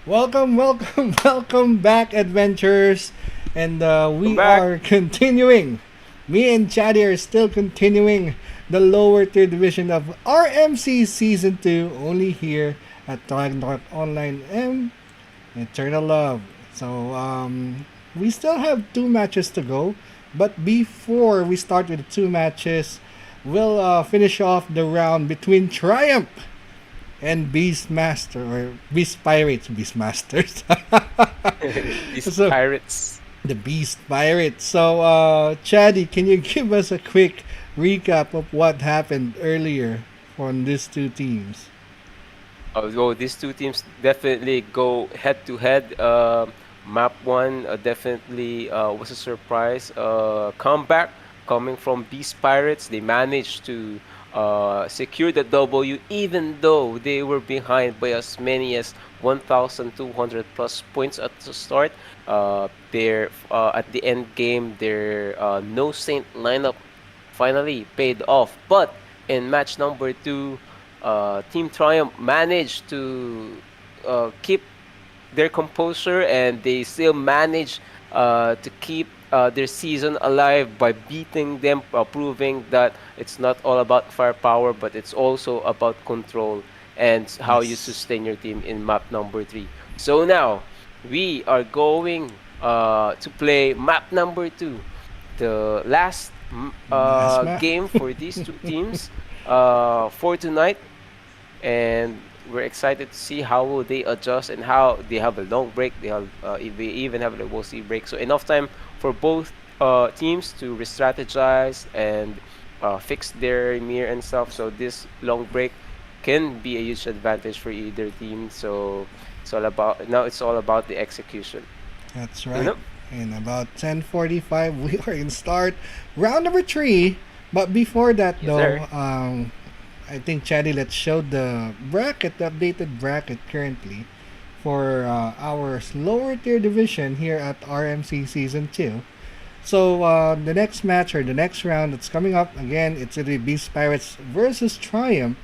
Welcome, welcome, welcome back, adventurers. And Come we back. are continuing. Me and Chaddy are still continuing the lower tier division of RMC Season 2, only here at Ragnarok Online M Eternal Love. So, we still have two matches to go. But before we start with the two matches, we'll finish off the round between Triumph and Beastmaster or Beast Pirates, Beastmasters. These So pirates. the Beast Pirates. So, Chaddy, can you give us a quick recap of what happened earlier on these two teams? Although these two teams definitely go head to head. Map one definitely was a surprise comeback coming from Beast Pirates. They managed to secure the W even though they were behind by as many as 1,200 plus points at the start. Their at the end game, their no Saint lineup finally paid off. But in match number two, Team Triumph managed to keep their composure and they still manage to keep their season alive by beating them, proving that it's not all about firepower, but it's also about control and how you Yes. sustain your team in map number three. So now we are going to play map number two, the last Last match. game for these two teams for tonight, and we're excited to see how will they adjust and how they have a long break. They have they even have a WOC break, so enough time for both teams to re-strategize and fix their mirror and stuff. So this long break can be a huge advantage for either team. So it's all about now. It's all about the execution. That's You right. know? In about 10:45, we are in start round number three. But before that, Yes, sir. though, I think Chaddy, let's show the bracket, the updated bracket currently for our lower tier division here at RMC Season 2. So the next match or the next round that's coming up, again, it's going to be Beast Pirates versus Triumph.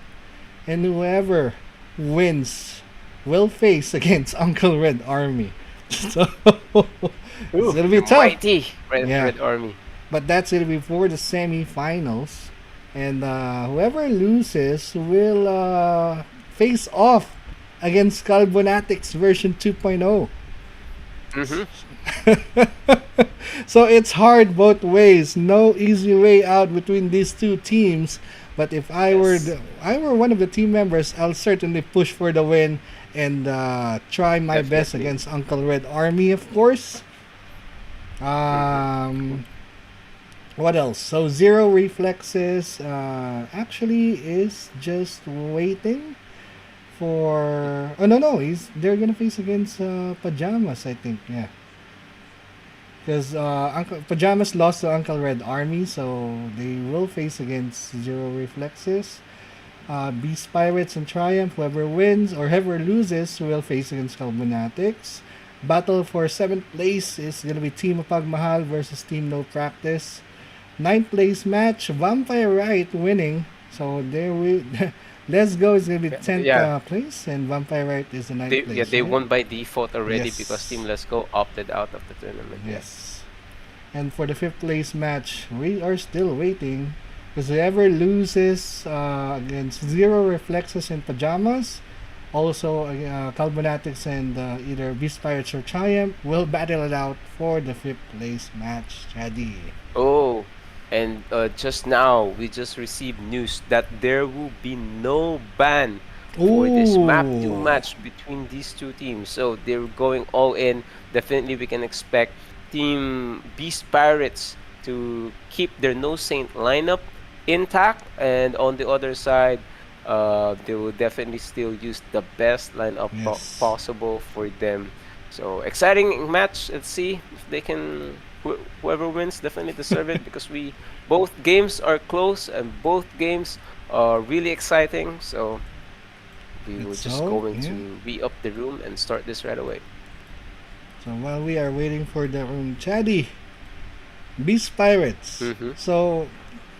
And whoever wins will face against Uncle Red Army. So it's Ooh, going to be the tough. mighty Yeah. Red Army. But that's it before the semifinals. And whoever loses will face off against Kalbonatics version 2.0. Mm-hmm. So it's hard both ways. No easy way out between these two teams. But if Yes, I were one of the team members, I'll certainly push for the win and try my best definitely. against Uncle Red Army, of course. Mm-hmm. Um, What else? So Zero Reflexes actually is just waiting for. Oh no, they're gonna face against Pajamas, I think. Yeah, because Uncle Pajamas lost to Uncle Red Army, so they will face against Zero Reflexes. Beast Pirates and Triumph. Whoever wins or whoever loses will face against Kalbonatics. Battle for seventh place is gonna be Team Mapagmahal versus Team No Practice. Ninth place match, VamFyreRyt winning. So there we Lezgaaw is gonna be tenth Yeah, place, and VamFyreRyt is the ninth they place, right? won by default already because Team Yes, Lezgaaw opted out of the tournament. Yeah. yes. And for the fifth place match, we are still waiting because whoever loses against Zero Reflexes and Pajamas, also Kalbonatics and either Beast Pirates or Triumph will battle it out for the fifth place match. Chaddy. Oh, and just now we just received news that there will be no ban for this map two Ooh. match between these two teams. So they're going all in. Definitely, we can expect Team Beast Pirates to keep their No Saint lineup intact, and on the other side, they will definitely still use the best lineup Yes. possible for them. So exciting match. Let's see if they can. Whoever wins definitely deserve it because we both games are close and both games are really exciting. So we were It's just so, going yeah. to re up the room and start this right away. So while we are waiting for the Chaddy, Beast Pirates. Mm-hmm. So,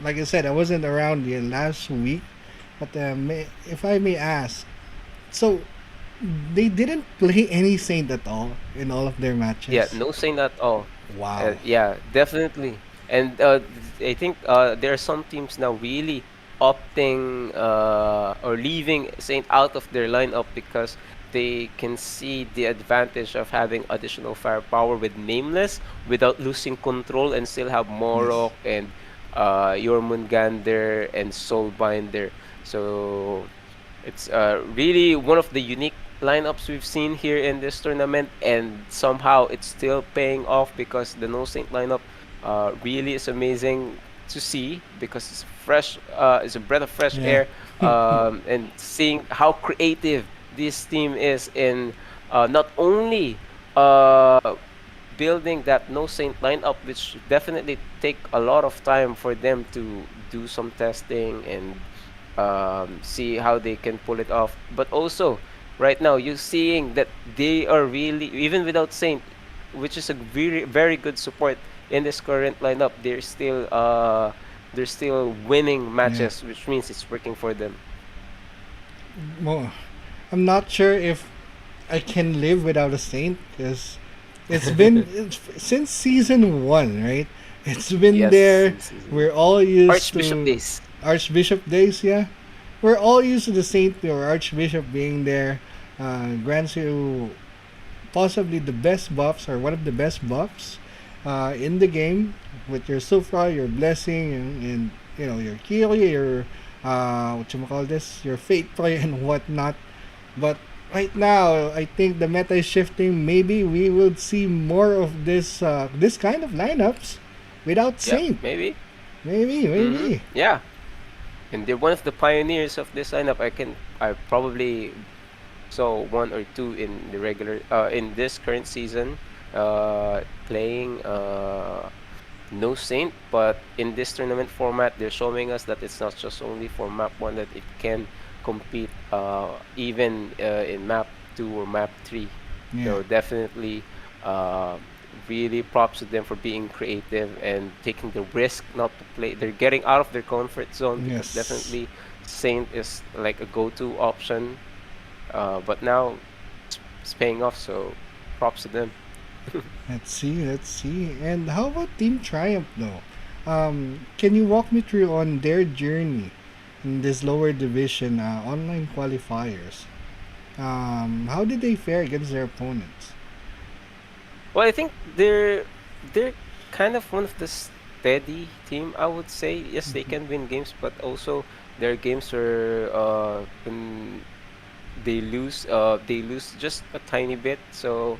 like I said, I wasn't around here last week, but if I may ask, so They didn't play any Saint at all in all of their Yeah, matches. no saying at all. Wow. Yeah, definitely. And I think there are some teams now really opting or leaving Saint out of their lineup because they can see the advantage of having additional firepower with Nameless without losing control and still have Yes. Morok and Jormungandr and Soulbinder. So it's really one of the unique lineups we've seen here in this tournament, and somehow it's still paying off because the No Saint lineup really is amazing to see because it's fresh, it's a breath of fresh Yeah. air, and seeing how creative this team is in not only uh, building that No Saint lineup, which definitely take a lot of time for them to do some testing and see how they can pull it off. But also, right now, you're seeing that they are really, even without Saint, which is a very very good support in this current lineup, they're still winning Yeah. matches, which means it's working for them. Well, I'm not sure if I can live without a Saint because since season one, right? It's been Yes, there. since season We're all used Archbishop to days. Archbishop days, yeah. We're all used to the Saint or Archbishop being there. Grants you possibly the best buffs or one of the best buffs in the game with your Sufra, your Blessing, and you know your Kyrie, your what you call this, your Fate Toy and whatnot. But right now, I think the meta is shifting. Maybe we will see more of this kind of lineups without Yeah, Saint. maybe. Maybe, maybe. Yeah, and they're one of the pioneers of this lineup. I probably saw one or two in the regular in this current season playing no Saint, but in this tournament format, they're showing us that it's not just only for map 1 that it can compete even in map 2 or map 3. Yeah. So definitely uh, really props to them for being creative and taking the risk not to play. They're getting out of their comfort zone because Yes. definitely Saint is like a go-to option, but now it's paying off, so props to them. Let's see. Let's see. And how about Team Triumph though? Can you walk me through on their journey in this lower division online qualifiers? How did they fare against their opponents? Well, I think they're kind of one of the steady team, I would say. Yes, they can win games, but also their games are when they lose just a tiny bit. So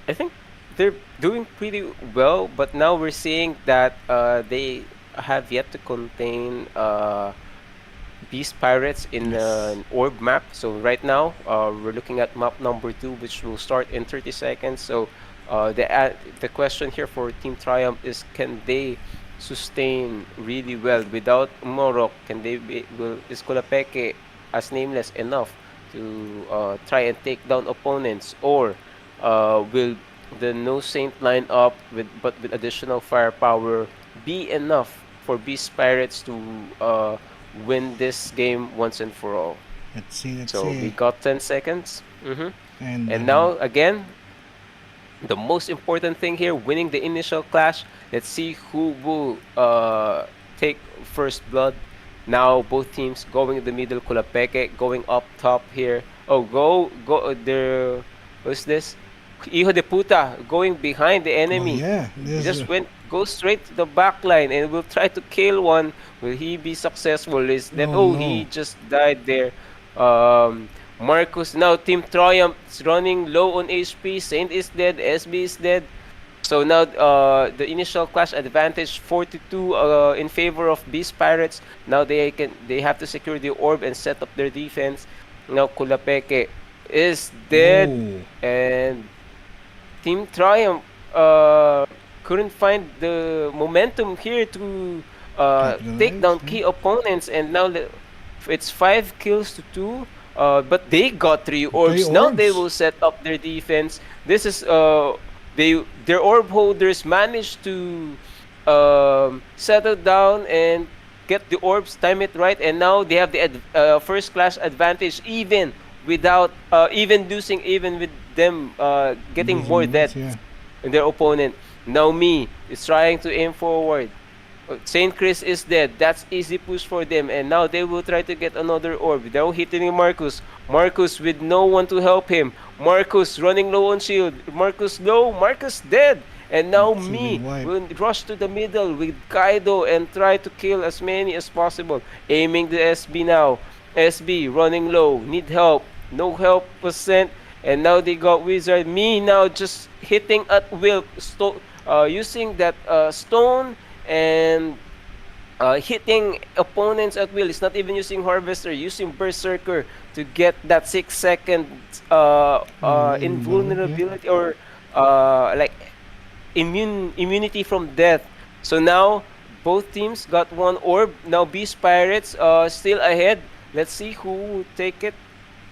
I think they're doing pretty well, but now we're seeing that they have yet to contain Beast Pirates in Yes. an orb map. So right now, we're looking at map number 2, which will start in 30 seconds. So the question here for Team Triumph is, can they sustain really well without Morok? Can they will is Kulapeke as nameless enough to try and take down opponents, or will the No Saint line up with additional firepower be enough for Beast Pirates to win this game once and for all? Let's see. Let's So we see. got 10 seconds. And And now, again, the most important thing here, winning the initial clash. Let's see who will take first blood. Now both teams going in the middle. Kulapeke going up top here. Oh, go there. What's this? Hijo de puta going behind the oh enemy. yeah, He this just went go straight to the back line and will try to kill one. Will he be successful? Is that, oh oh, he no. just died there. Um Marcus now Team Triumph is running low on HP. Saint is dead. SB is dead. So now the initial clash advantage 4-2 in favor of Beast Pirates. Now they have to secure the orb and set up their defense. Now Kulapeke is dead, Oh, and Team Triumph uh, couldn't find the momentum here to take capitalize. down Yeah. key opponents, and now it's 5 kills to 2. But they got 3 orbs. Three Now they orbs. will set up their defense. This is their orb holders managed to settle down and get the orbs, time it right, and now they have the first class advantage even without even losing, even with them getting Losing more units, deaths yeah. in their opponent. Now me is trying to aim forward. Saint Chris is dead. That's easy push for them. And now they will try to get another orb. They're hitting Marcus. Marcus with no one to help him. Marcus running low on shield. Marcus low. Marcus dead. And now See, been me wiped. will rush to the middle with Kaido and try to kill as many as possible. Aiming the SB now. SB running low. Need help. No help was sent. And now they got Wizard. Me now just hitting at will. Using that stone and hitting opponents at will. It's not even using Harvester, using Berserker to get that 6 second Yeah. invulnerability or like immunity from death. So now both teams got one orb. Now Beast Pirates still ahead. Let's see who will take it.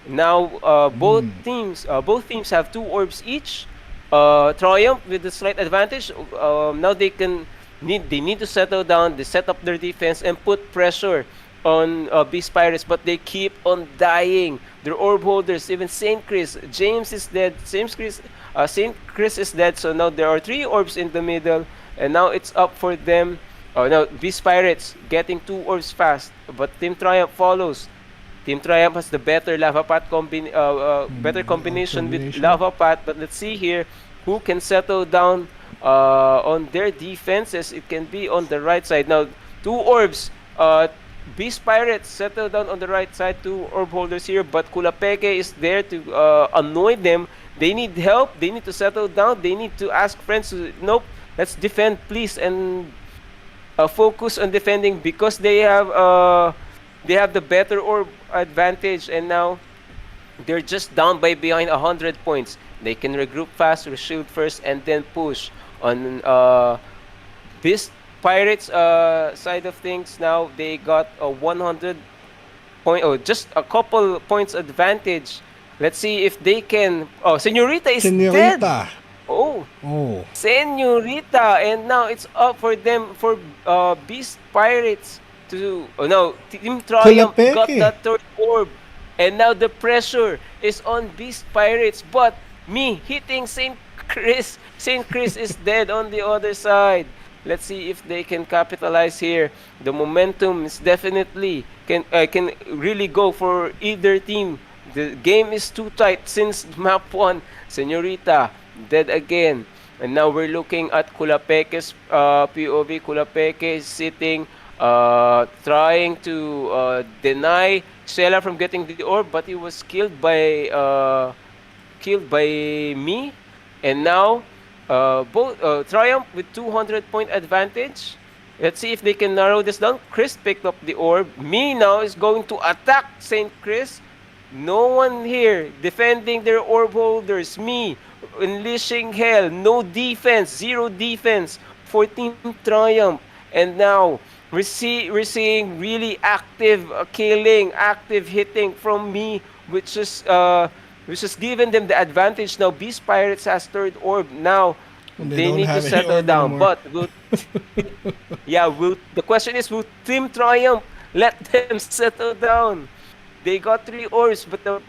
Now both teams have two orbs each. Triumph with the slight advantage. Now they need to settle down. They set up their defense and put pressure on Beast Pirates, but they keep on dying. Their orb holders, even Saint Chris, James is dead. Saint Chris is dead. So now there are three orbs in the middle, and now it's up for them. Oh no, Beast Pirates getting two orbs fast, but Team Triumph follows. Team Triumph has the better combination with Combination. Lava Pat. But let's see here who can settle down on their defenses. It can be on the right side. Now, two orbs. Beast Pirates settle down on the right side. Two orb holders here. But Kulapeke is there to annoy them. They need help. They need to settle down. They need to ask friends to, nope, let's defend, please. And focus on defending because they have the better orb advantage, and now they're just down by behind 100 points. They can regroup fast, reshield first, and then push on this Pirates side of things. Now they got a 100 point, oh, just a couple points advantage. Let's see if they can. Oh, Senorita is dead. Senorita. Oh, Oh. Senorita, and now it's up for them for Beast Pirates to. Oh no, Team Triumph got Kulapeke. that third orb, and now the pressure is on Beast Pirates. But me hitting Saint Chris. Saint Chris is dead on the other side. Let's see if they can capitalize here. The momentum is definitely can really go for either team. The game is too tight since map one. Senorita dead again. And now we're looking at Kulapeke's POV. Kulapeke is sitting, trying to deny Stella from getting the orb, but he was killed by me. And now both Triumph with 200 point advantage. Let's see if they can narrow this down. Chris picked up the orb. Me now is going to attack Saint Chris. No one here defending their orb holders. Me unleashing hell. No defense. Zero defense for Team Triumph. And now we're seeing really active killing, active hitting from me, which has given them the advantage. Now Beast Pirates has third orb. Now And they they don't need to have any settle orb down. anymore. But the question is, will Team Triumph let them settle down? They got three orbs, but the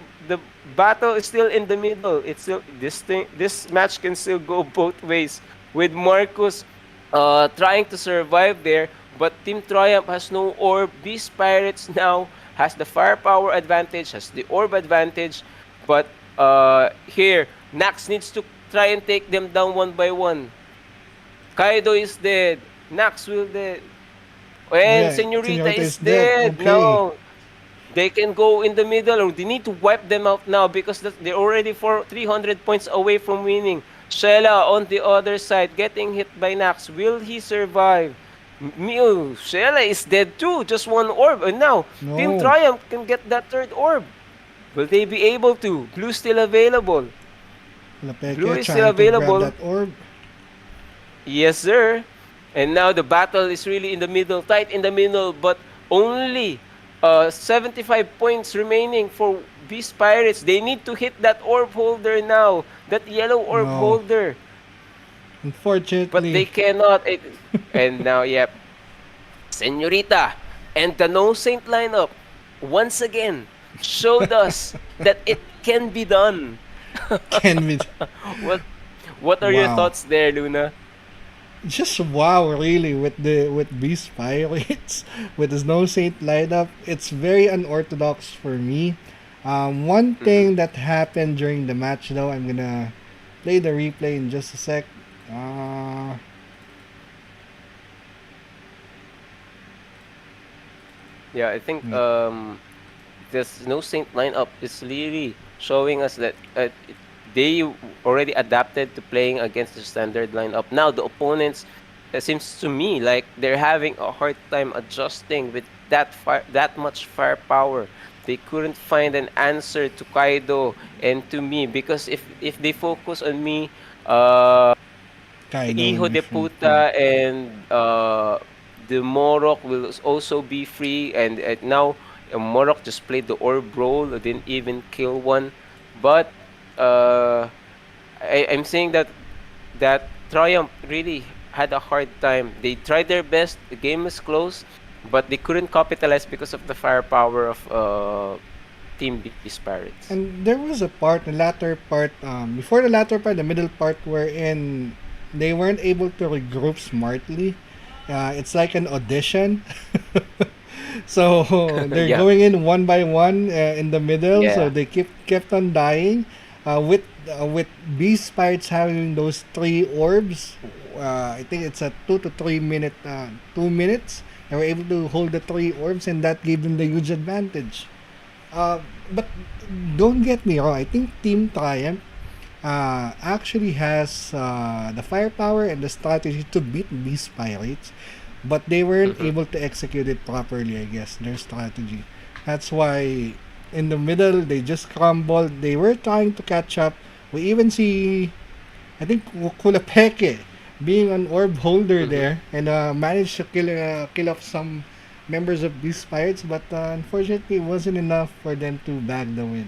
battle is still in the middle. It's still this match can still go both ways with Marcus trying to survive there, but Team Triumph has no orb. Beast Pirates now has the firepower advantage, has the orb advantage, but here Nax needs to try and take them down one by one. Kaido is dead. Nax will dead. Oh And yeah, Senorita Senorita is is dead. dead. Okay. No, they can go in the middle, or they need to wipe them out now because they're already 300 points away from winning. Shella on the other side getting hit by Nax. Will he survive? Shella is dead too. Just one orb. And now Team No. Triumph can get that third orb. Will they be able to? Blue still available. Blue Lapeke is still trying to grab available. that orb. Yes, sir. And now the battle is really in the middle, tight in the middle, but only 75 points remaining for Beast Pirates. They need to hit that orb holder now, that yellow orb No. holder, but they Unfortunately. cannot. And now, yep, Senorita and the No Saint lineup once again. showed us that it can be done. Can we? what what are your Wow. thoughts there, Luna? Just wow, really, with Beast Pirates, with the Snow Saint lineup, it's very unorthodox for me. One Mm-hmm. thing that happened during the match, though, I'm gonna play the replay in just a sec. Uh, Yeah, I think Wait. this No Saint lineup is really showing us that they already adapted to playing against the standard lineup. Now the opponents, it seems to me like they're having a hard time adjusting with that much firepower. They couldn't find an answer to Kaido and to me because if they focus on me, Kaido will Hijo be de free. Yeah. Puta and the Morok will also be free. And now Morok just played the orb role, didn't even kill one. But uh, I'm saying that Triumph really had a hard time. They tried their best. The game was close, but they couldn't capitalize because of the firepower of Team Beast Pirates. And there was a part, the latter part, before the latter part, the middle part, wherein they weren't able to regroup smartly. It's like an audition. So they're Yeah, going in one by one in the middle. So yeah. they kept on dying. With Beast Pirates having those three orbs, I think it's a 2 to 3 minute, 2 minutes. They were able to hold the three orbs, and that gave them the huge advantage. Uh, but don't get me wrong. I think Team Triumph actually has the firepower and the strategy to beat these pirates, but they weren't Hmm. able to execute it properly. I guess their strategy. That's why in the middle they just crumbled. They were trying to catch up. We even see, I think, Kulapeke being an orb holder Hmm. there and managed to kill off some members of these pirates, but unfortunately it wasn't enough for them to bag the win.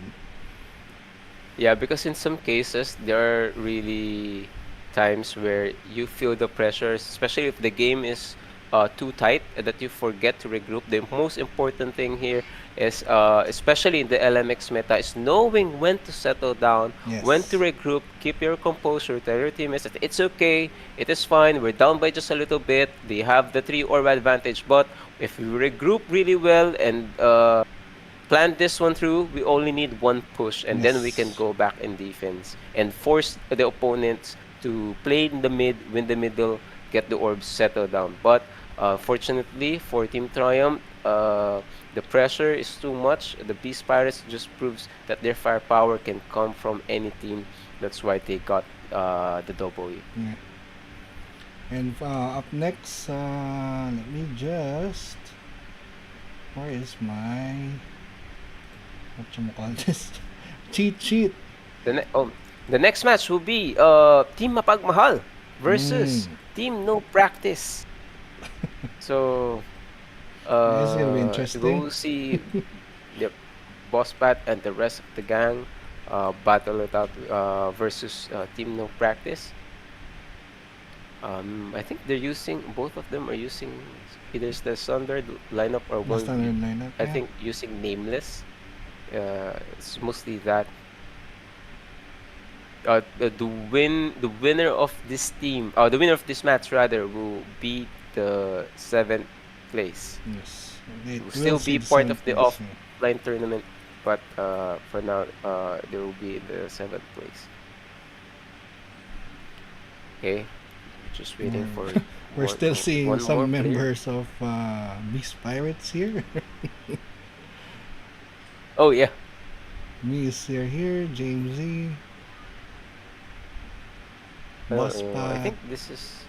Yeah, because in some cases there are really times where you feel the pressure, especially if the game is too tight that you forget to regroup. The most important thing here is, especially in the LMX meta, is knowing when to settle down, when to Yes. regroup, keep your composure, tell your teammates that it's okay, it is fine, we're down by just a little bit, they have the 3 orb advantage, but if we regroup really well and plan this one through, we only need one push, and then we can Yes. go back in defense and force the opponents to play in the mid, win the middle, get the orbs settled down. But fortunately for Team Triumph, the pressure is too much. The Beast Pirates just proves that their firepower can come from any team. That's why they got the W. Yeah. And up next, let me just. Where is my. What you call this? Cheat sheet. The next match will be Team Mapagmahal Mm. versus Team No Practice. So This is gonna be interesting. we'll see the Boss Pat and the rest of the gang battle it out versus Team No Practice. I think they're using both of them are using either the standard lineup or The one. standard lineup, I yeah. think using nameless. It's mostly that. The winner of this team, the winner of this match rather, will be the seventh place. Yes. It Will will still see be the part seventh of the place. Yeah. offline tournament, but for now, they will be in the seventh place. Okay, just waiting for We're still seeing one more some player. members of Beast Pirates here. Oh yeah, Me is here. James Z. Boss I Pat. think this is.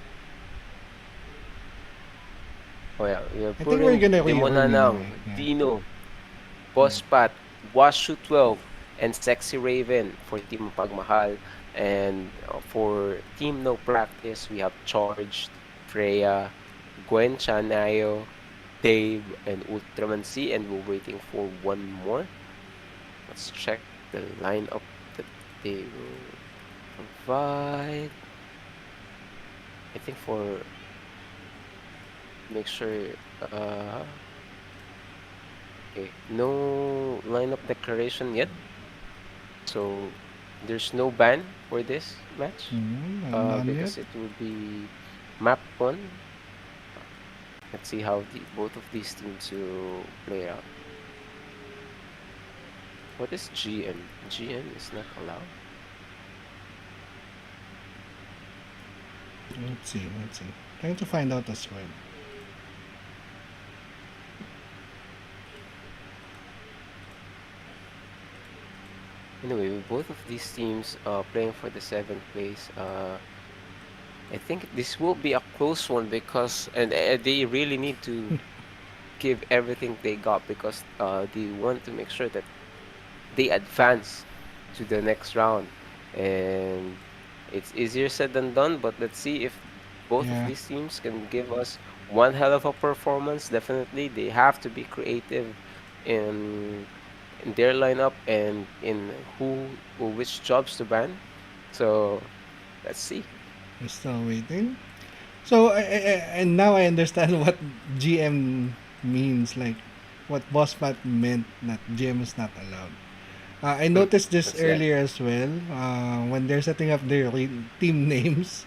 Oh yeah, we are I think we're putting gonna rerun anyway. Demonanang, Yeah. Dino, Yeah. Bosspat, Washu 12, and Sexy Raven for Team Pagmahal. And for Team No Practice, we have Charged, Freya, Gwen Chanayo, Dave, and Ultraman C. And we're waiting for one more. Let's check the lineup that they will provide. I think for make sure Okay, no lineup declaration yet, so there's no ban for this match. None yet. Because it will be map one. Let's see how both of these teams will play out. What is GM? GM is not allowed. Let's see. Trying to find out as well. Anyway, with both of these teams playing for the seventh place, I think this will be a close one because and they really need to give everything they got because they want to make sure that they advance to the next round. And it's easier said than done, but let's see if both of Yeah. these teams can give us one hell of a performance. Definitely, they have to be creative in in their lineup and in who or which jobs to ban. So let's see. We're still waiting. So, and now I understand what GM means, like what boss pat meant that GM is not allowed. I noticed this What's that? earlier as well when they're setting up their team names.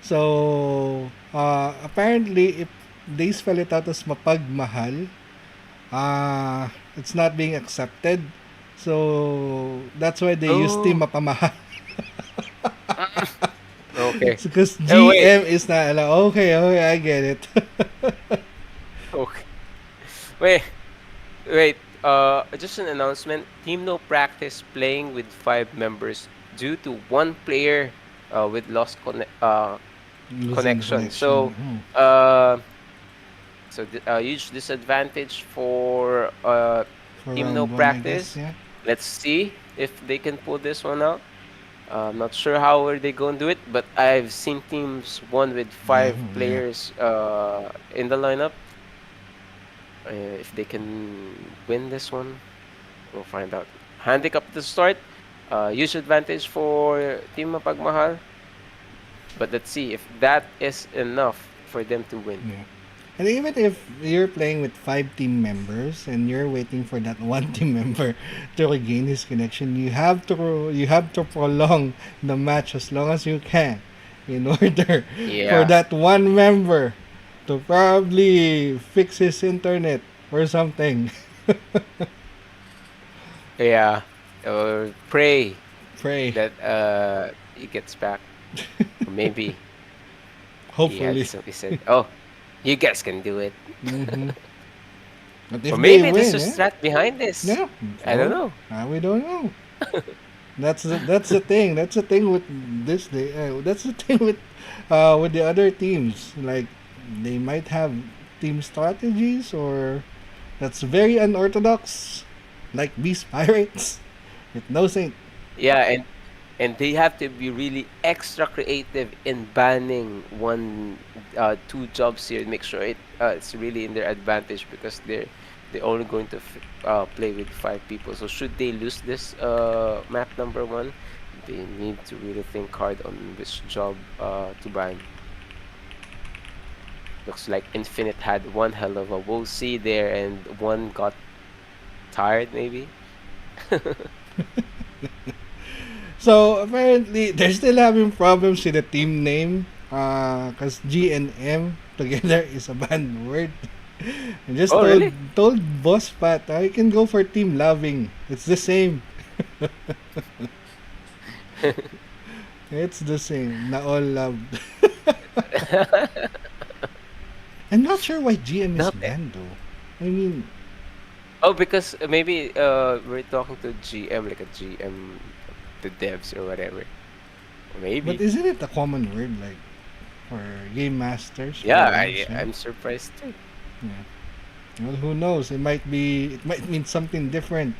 So, apparently, if they spell it out as Mapagmahal, it's not being accepted. So, that's why they use Team Oh, Mapamahal. okay. Because Oh wait, GM is not allowed. Okay, I get it. okay. Wait, wait. Just an announcement. Team No Practice playing with 5 members due to one player with lost Losing connection. connection. So, Oh, uh, a huge disadvantage for for Team No round one, I guess, Practice. yeah. Let's see if they can pull this one out. I'm not sure how are they going to do it, but I've seen teams won with Yeah, 5 players in the lineup. If they can win this one, we'll find out. Handicap at the start, huge advantage for Team Mapagmahal, but let's see if that is enough for them to win. yeah. And even if you're playing with 5 team members and you're waiting for that one team member to regain his connection, you have to prolong the match as long as you can in order for Yeah, that one member to probably fix his internet or something. yeah. Pray Pray. that he gets back. Or maybe Hopefully. he said, "Oh, you guys can do it." hmm But if Or they maybe there's a win, eh? strat behind this. Yeah. I don't Oh, know. we don't know. That's the thing. That's the thing with this day. That's the thing with the other teams. Like they might have team strategies or that's very unorthodox. Like Beast Pirates with no saint. Yeah, and they have to be really extra creative in banning two jobs here and make sure it's really in their advantage because they're only going to play with 5 people. So should they lose this map number one, they need to really think hard on which job to ban. Looks like Infinite had one hell of a we'll see there and one got tired maybe. So apparently they're still having problems with the team name. Cause G and M together is a banned word. I just Oh told really? told Boss Pat, I can go for team loving. It's the same. It's the same. Na all loved. I'm not sure why GM is Not banned though. I mean, Oh, because maybe we're talking to GM like a GM, the devs or whatever. but Maybe. isn't it a common word like for game masters to Yeah, use? Yeah. I'm surprised too. Yeah. Well, who knows? It might mean something different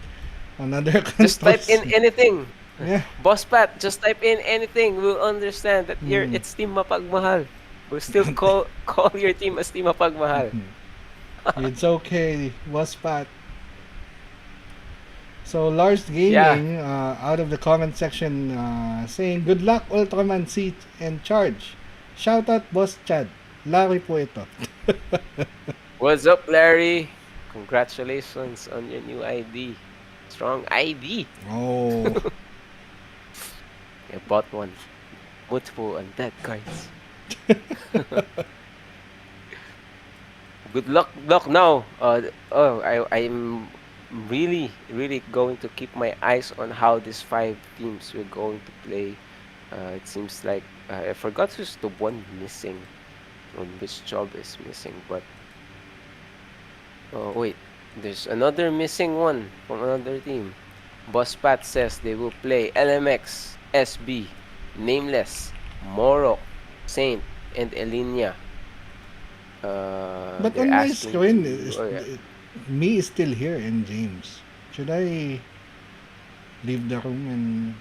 on other Just type countries. in anything. Yeah. Boss Pat, just type in anything. We'll understand that Hmm. it's Team Mapagmahal. We'll still call your team as Team Mapagmahal. It's okay, was Pat. So Lars Yeah. Gaming out of the comment section saying good luck Ultraman seat and charge. Shout out Boss Chad. Larry po ito. What's up, Larry? Congratulations on your new ID. Strong ID. Oh, I bought one. Multiple undead cards. Good luck now. I'm really going to keep my eyes on how these five teams we're going to play. It seems like I forgot who's the one missing, on which job is missing. But oh wait, there's another missing one from another team. Boss Pat says they will play LMX, SB, Nameless, Morok, Saint, and Elinia. but They're on my asking screen, to. Oh yeah. me is still here and James. Should I leave the room and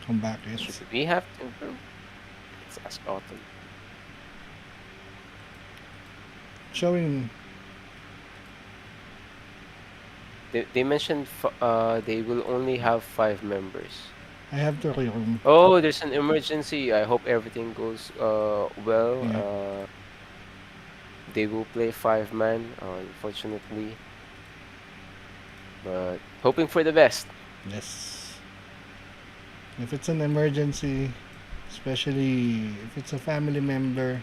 come back? Yes. Should we have to improve? Let's ask Autumn. Showing. They mentioned they will only have 5 members. I have to room. Oh, there's an emergency. I hope everything goes well. Yeah. They will play 5 man, unfortunately, but hoping for the best. Yes. If it's an emergency, especially if it's a family member,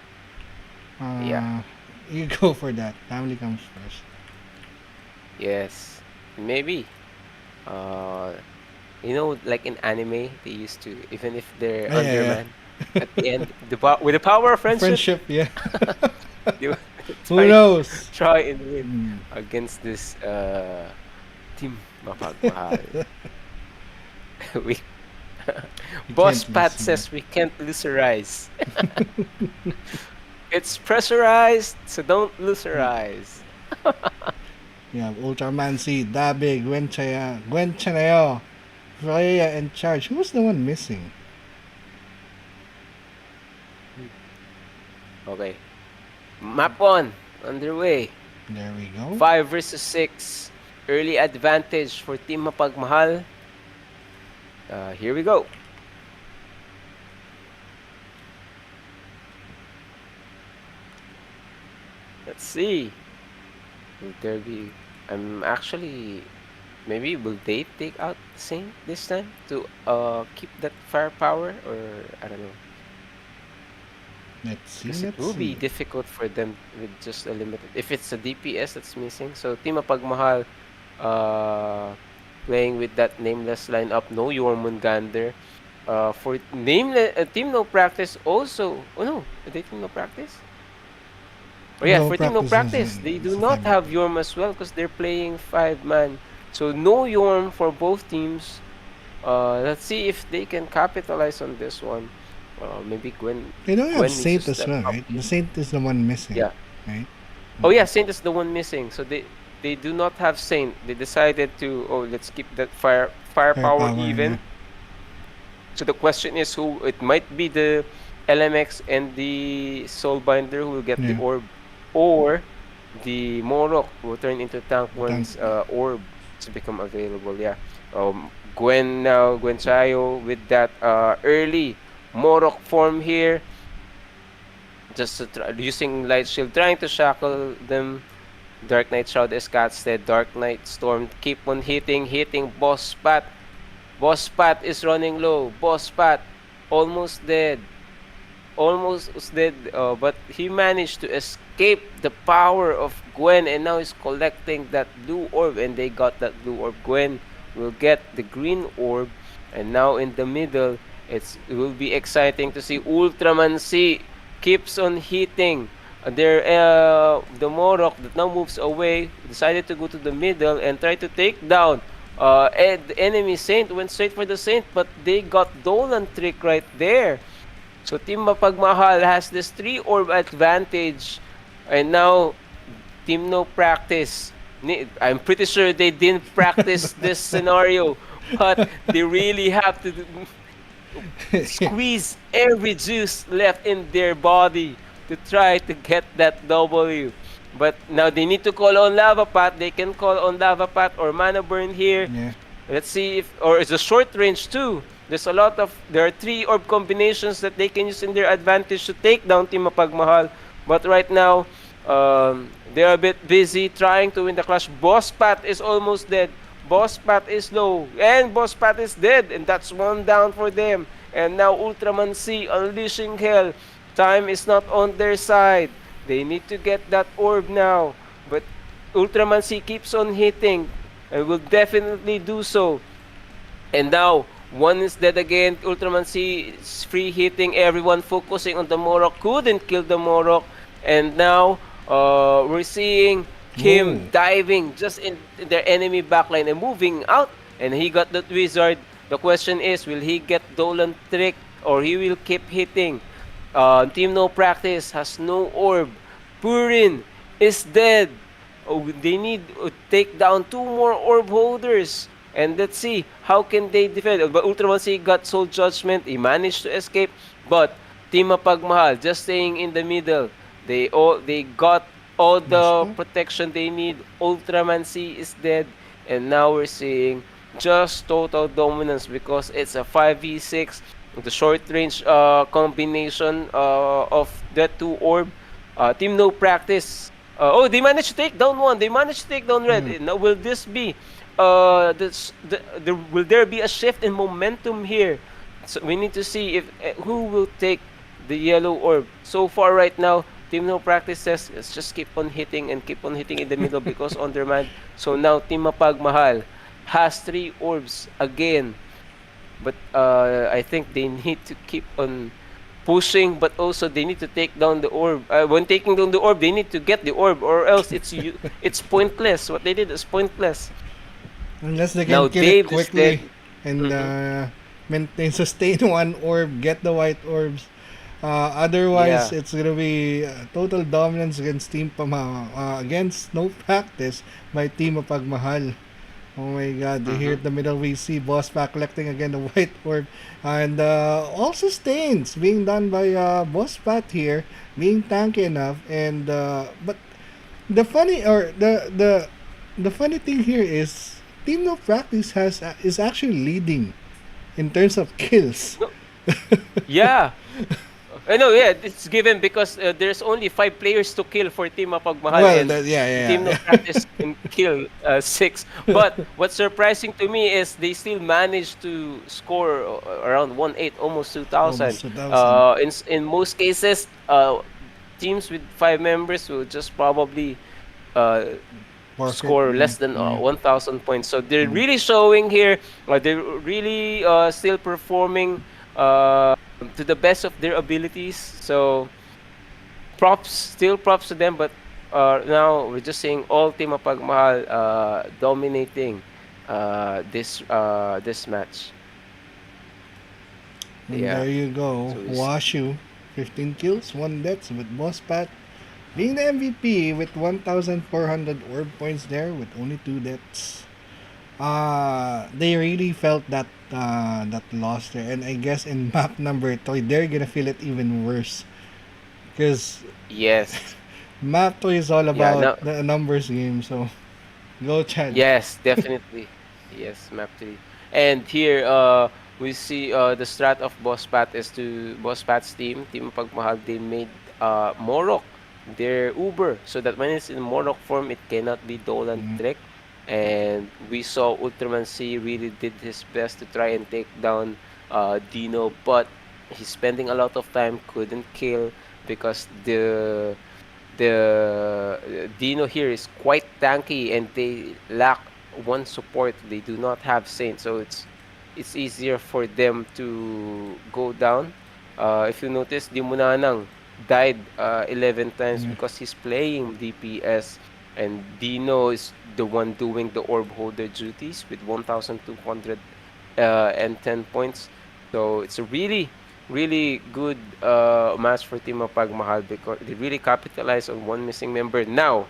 Yeah. you go for that. Family comes first. Yes. Maybe. Uh, like in anime, they used to, even if they're Yeah, yeah, underman, at the end, with the power of yeah. friendship, Friendship, yeah. they will Who try knows? try and win Mm. against this team Mapagmahal. we You Boss can't Pat lose. says we can't loserize. It's pressurized, so don't loserize. You have Ultraman C, Dabi, Gwen Chaneo, Freya, and Charge. Who was the one missing? Okay. Map 1 underway. There we go. 5 versus 6. Early advantage for Team Mapagmahal. Here we go. Let's see. Will there be... I'm actually... Maybe will they take out Saint this time to keep that firepower? Or I don't know. Let's see. Because it will be difficult for them with just a limited... If it's a DPS that's missing. So Team Mapagmahal playing with that Nameless lineup. No Jormungandr. For TeamNoPractice also... Oh no, are they TeamNoPractice? Oh yeah, for TeamNoPractice, they do not have Yorm as well because they're playing 5-man. So no Yorm for both teams. Let's see if they can capitalize on this one. Maybe Gwen. They don't have Gwen needs Saint to as step well, up. right? The Saint is the one missing. Yeah. Right? Oh yeah, Saint is the one missing. So they do not have Saint. They decided to let's keep that firepower even. Yeah. So the question is who it might be the LMX and the Soulbinder who will get the orb, or the Morok will turn into tank once orb to become available. Yeah. Gwen Chayo with that early Morok form here. Just using Light Shield, trying to shackle them. Dark Knight Shroud is casted. Dark Knight Storm keep on hitting Boss Pat. Boss Pat is running low. Boss Pat almost dead. But he managed to escape the power of Gwen, and now he's collecting that blue orb, and they got that blue orb. Gwen will get the green orb, and now in the middle, it will be exciting to see Ultraman C keeps on hitting. The Morok that now moves away decided to go to the middle and try to take down the enemy Saint. Went straight for the Saint, but they got Dolan trick right there. So Team Mapagmahal has this 3-orb advantage, and now TeamNoPractice. I'm pretty sure they didn't practice this scenario, but they really have to squeeze every juice left in their body to try to get that W. But now they need to call on Lava Pat. They can call on Lava Pat or Mana Burn here. Yeah. Let's see or it's a short range too. There are 3 orb combinations that they can use in their advantage to take down Team Mapagmahal. But right now, They're a bit busy trying to win the clash. Boss Pat is almost dead. Boss Pat is low. And Boss Pat is dead. And that's one down for them. And now Ultraman C unleashing hell. Time is not on their side. They need to get that orb now. But Ultraman C keeps on hitting. And will definitely do so. And now, one is dead again. Ultraman C is free hitting everyone, focusing on the Morok. Couldn't kill the Morok. And now, we're seeing him Ooh. diving just in their enemy backline and moving out. And he got that wizard. The question is, will he get Dolan trick or he will keep hitting? TeamNoPractice has no orb. Purin is dead. Oh, they need to take down 2 more orb holders. And let's see how can they defend. But Ultraman C got Soul Judgment. He managed to escape. But Team Mapagmahal just staying in the middle. They got all the Basta. protection they need. Ultraman C is dead. And now we're seeing just total dominance because it's a 5v6. The short range combination of that 2 orb. TeamNoPractice. They managed to take down one. They managed to take down red. Mm. Now, will this be will there be a shift in momentum here? So we need to see if who will take the yellow orb. So far, right now, Team No Practice says let's just keep on hitting and keep on hitting in the middle because on their mind. So now Team Mapagmahal has 3 orbs again, but I think they need to keep on pushing, but also they need to take down the orb. When taking down the orb, they need to get the orb, or else it's pointless. What they did is pointless. Unless they can Now kill it Dave is dead. quickly and Mhm. maintain sustain one orb, get the white orbs. Otherwise, Yeah. it's gonna be total dominance against against no practice by Team Mapagmahal. Oh my god, here Mm-hmm. at the middle we see Boss Pack collecting again the white orb. And all sustains being done by Boss Pat here, being tanky enough. And but the funny or the funny thing here is Team No Practice is actually leading in terms of kills. No, yeah. No, yeah, it's given because there's only 5 players to kill for Team Mapagmahal Well, and Team No yeah, Practice can kill 6. But what's surprising to me is they still managed to score around 1-8, almost 2,000. almost 2,000. In most cases, teams with 5 members will just probably uh, Forfeit. score less than Yeah. 1,000 points. So they're Mm. really showing here, they're really still performing to the best of their abilities. So still props to them. But now we're just seeing all Team Mapagmahal dominating this match. And Yeah. there you go. So Washu, 15 kills, 1 deaths with Boss Pat being the MVP with 1,400 orb points there with only 2 deaths. They really felt that loss there, and I guess in map number 3 they're gonna feel it even worse because yes, map 2 is all yeah. about Now, the numbers game. So go Chad. yes, definitely. Yes, map 3. And here we see the strat of Boss Pat is to Boss Pat's team, Team Pagmahal, they made Morok their Uber so that when it's in Morok form, it cannot be Dolan Mm. trick. And we saw Ultraman C really did his best to try and take down Dino, but he's spending a lot of time, couldn't kill because the Dino here is quite tanky and they lack one support. They do not have Saint, so it's easier for them to go down. If you notice, Dimunanang died 11 times Yeah. because he's playing DPS, and Dino is the one doing the orb holder duties with 1,200 and 10 points. So it's a really good match for Team Mapagmahal because they really capitalize on one missing member. Now,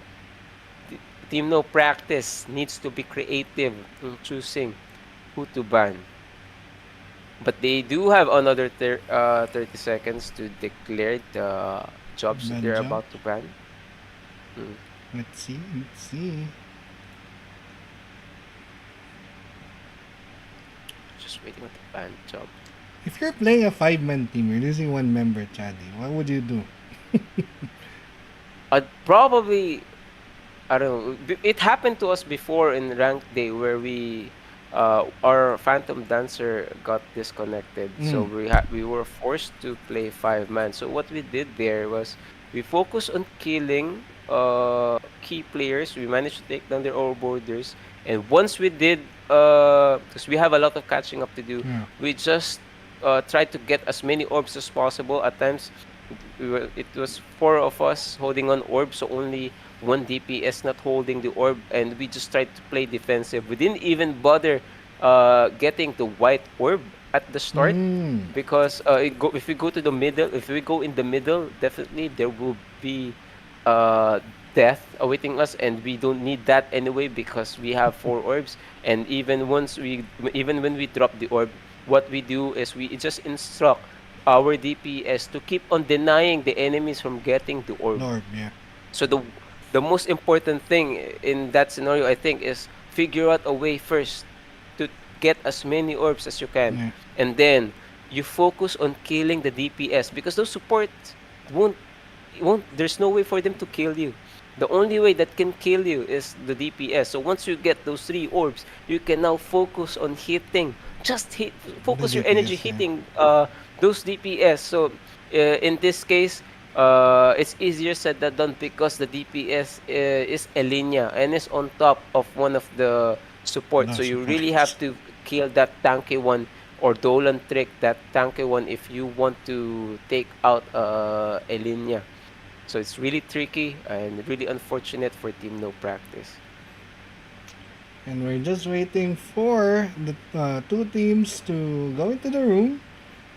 Team No Practice needs to be creative in choosing who to ban. But they do have another 30 seconds to declare the jobs that Bad they're job. about to ban. Mm, Let's see. Let's see. just waiting on the ban job. If you're playing a 5-man team, you're losing one member, Chaddy. What would you do? I'd probably I don't know. It happened to us before in rank day where our Phantom Dancer got disconnected, so Mm. we were forced to play 5 man. So what we did there was we focused on killing key players. We managed to take down their overboarders, and once we did, because we have a lot of catching up to do, Yeah. we just tried to get as many orbs as possible. At times, it was four of us holding on orb, so only one DPS not holding the orb, and we just tried to play defensive. We didn't even bother getting the white orb at the start Mm. because if we go to the middle, if we go in the middle, definitely there will be uh, death awaiting us, and we don't need that anyway because we have four orbs. And even when we drop the orb, what we do is we just instruct our DPS to keep on denying the enemies from getting the orb. Norb, yeah. So the most important thing in that scenario, I think, is figure out a way first to get as many orbs as you can, Yeah. and then you focus on killing the DPS because those supports won't won't there's no way for them to kill you. The only way that can kill you is the DPS. So once you get those three orbs, you can now focus on hitting. Just hit, The focus your energy DPS, yeah. hitting those DPS. So in this case, it's easier said than done because the DPS is Elinia and is on top of one of the support. No So you really have supports. to kill that tanky one or Dolan trick that tanky one if you want to take out Elinia. So it's really tricky and really unfortunate for Team No Practice. And we're just waiting for the two teams to go into the room.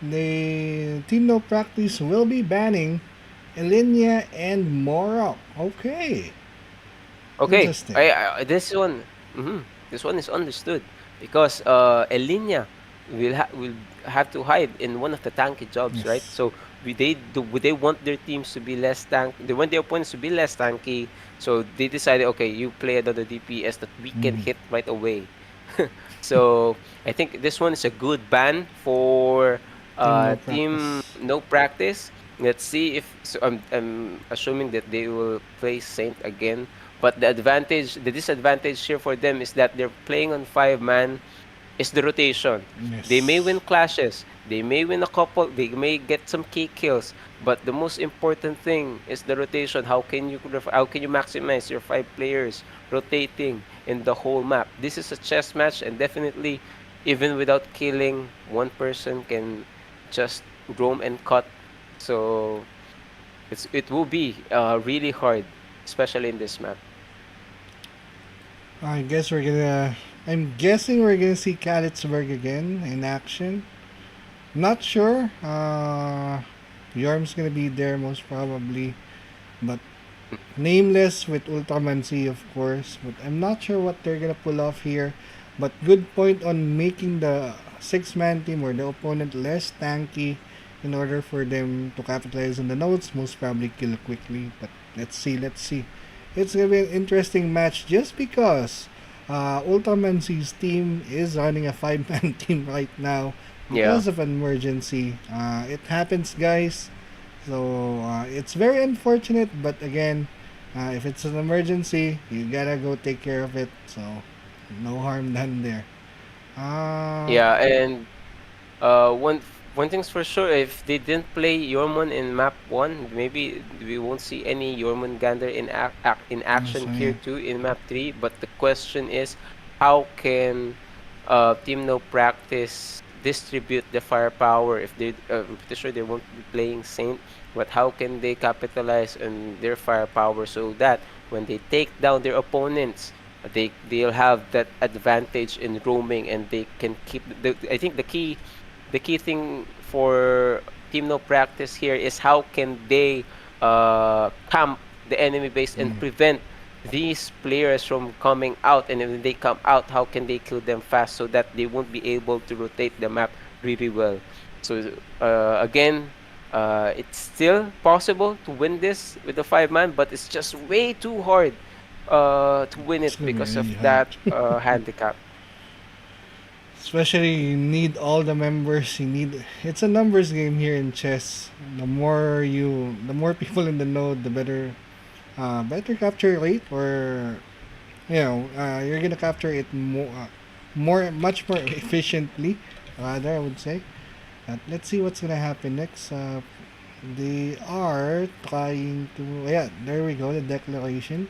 The Team No Practice will be banning Elinia and Morok. Okay. Okay, Interesting. this one is understood because Elinia will have to hide in one of the tanky jobs, right? Yes. So they want their teams to be less tank. They want their opponents to be less tanky. So they decided, okay, you play another DPS that we can Mm. hit right away. So I think this one is a good ban for Team No Team Practice. No Practice. Let's see if so I'm assuming that they will play Saint again, but the disadvantage here for them is that they're playing on 5 man is the rotation. They may Yes. win clashes, they may win a couple, they may get some key kills, but the most important thing is the rotation. How can you maximize your 5 players rotating in the whole map? This is a chess match, and definitely, even without killing, one person can just roam and cut. So it will be really hard, especially in this map. I guess we're gonna. I'm guessing we're gonna see Kalitzberg again in action. Not sure. Yorm's gonna be there most probably, but nameless with Ultraman C, of course. But I'm not sure what they're gonna pull off here. But good point on making the six-man team or the opponent less tanky in order for them to capitalize on the nodes. Most probably kill quickly. But let's see. Let's see. It's gonna be an interesting match just because Ultraman C's team is running a five-man team right now Yeah. because of an emergency. It happens, guys. So it's very unfortunate, but again, if it's an emergency, you gotta go take care of it. So no harm done there. Uh, Yeah, and one thing's for sure, if they didn't play Yormon in map one, maybe we won't see any Yormon Gander in action so here yeah, too in map three. But the question is, how can Team No Practice distribute the firepower if they? I'm pretty sure they won't be playing Saint, but how can they capitalize on their firepower so that when they take down their opponents, they'll have that advantage in roaming and they can keep I think the key thing for Team No Practice here is how can they camp the enemy base and mm, prevent these players from coming out, and when they come out, how can they kill them fast so that they won't be able to rotate the map really well. So again, it's still possible to win this with the 5 man, but it's just way too hard to win it's it gonna be because of really hard. that handicap. Especially you need all the members. You need. It's a numbers game here in chess. The more people in the node, the better better capture rate, or you're gonna capture it much more efficiently, rather, I would say. Let's see what's gonna happen next. They are trying to, yeah, there we go, the declaration.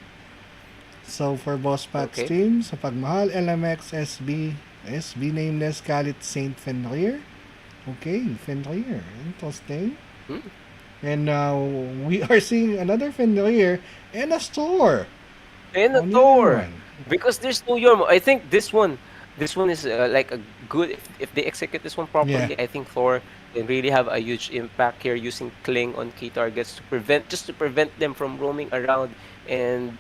So for Boss Pat's Okay. team, sa Pagmahal, LMX, SB Nameless, Kalit, Saint Fenrir. Okay, Fenrir, interesting. Hmm. And now we are seeing another Fenrir and a store And a on the other Thor, one. because there's no Yormo. I think this one is like a good, if they execute this one Yeah. properly. I think Thor can really have a huge impact here using Cling on key targets to prevent them from roaming around and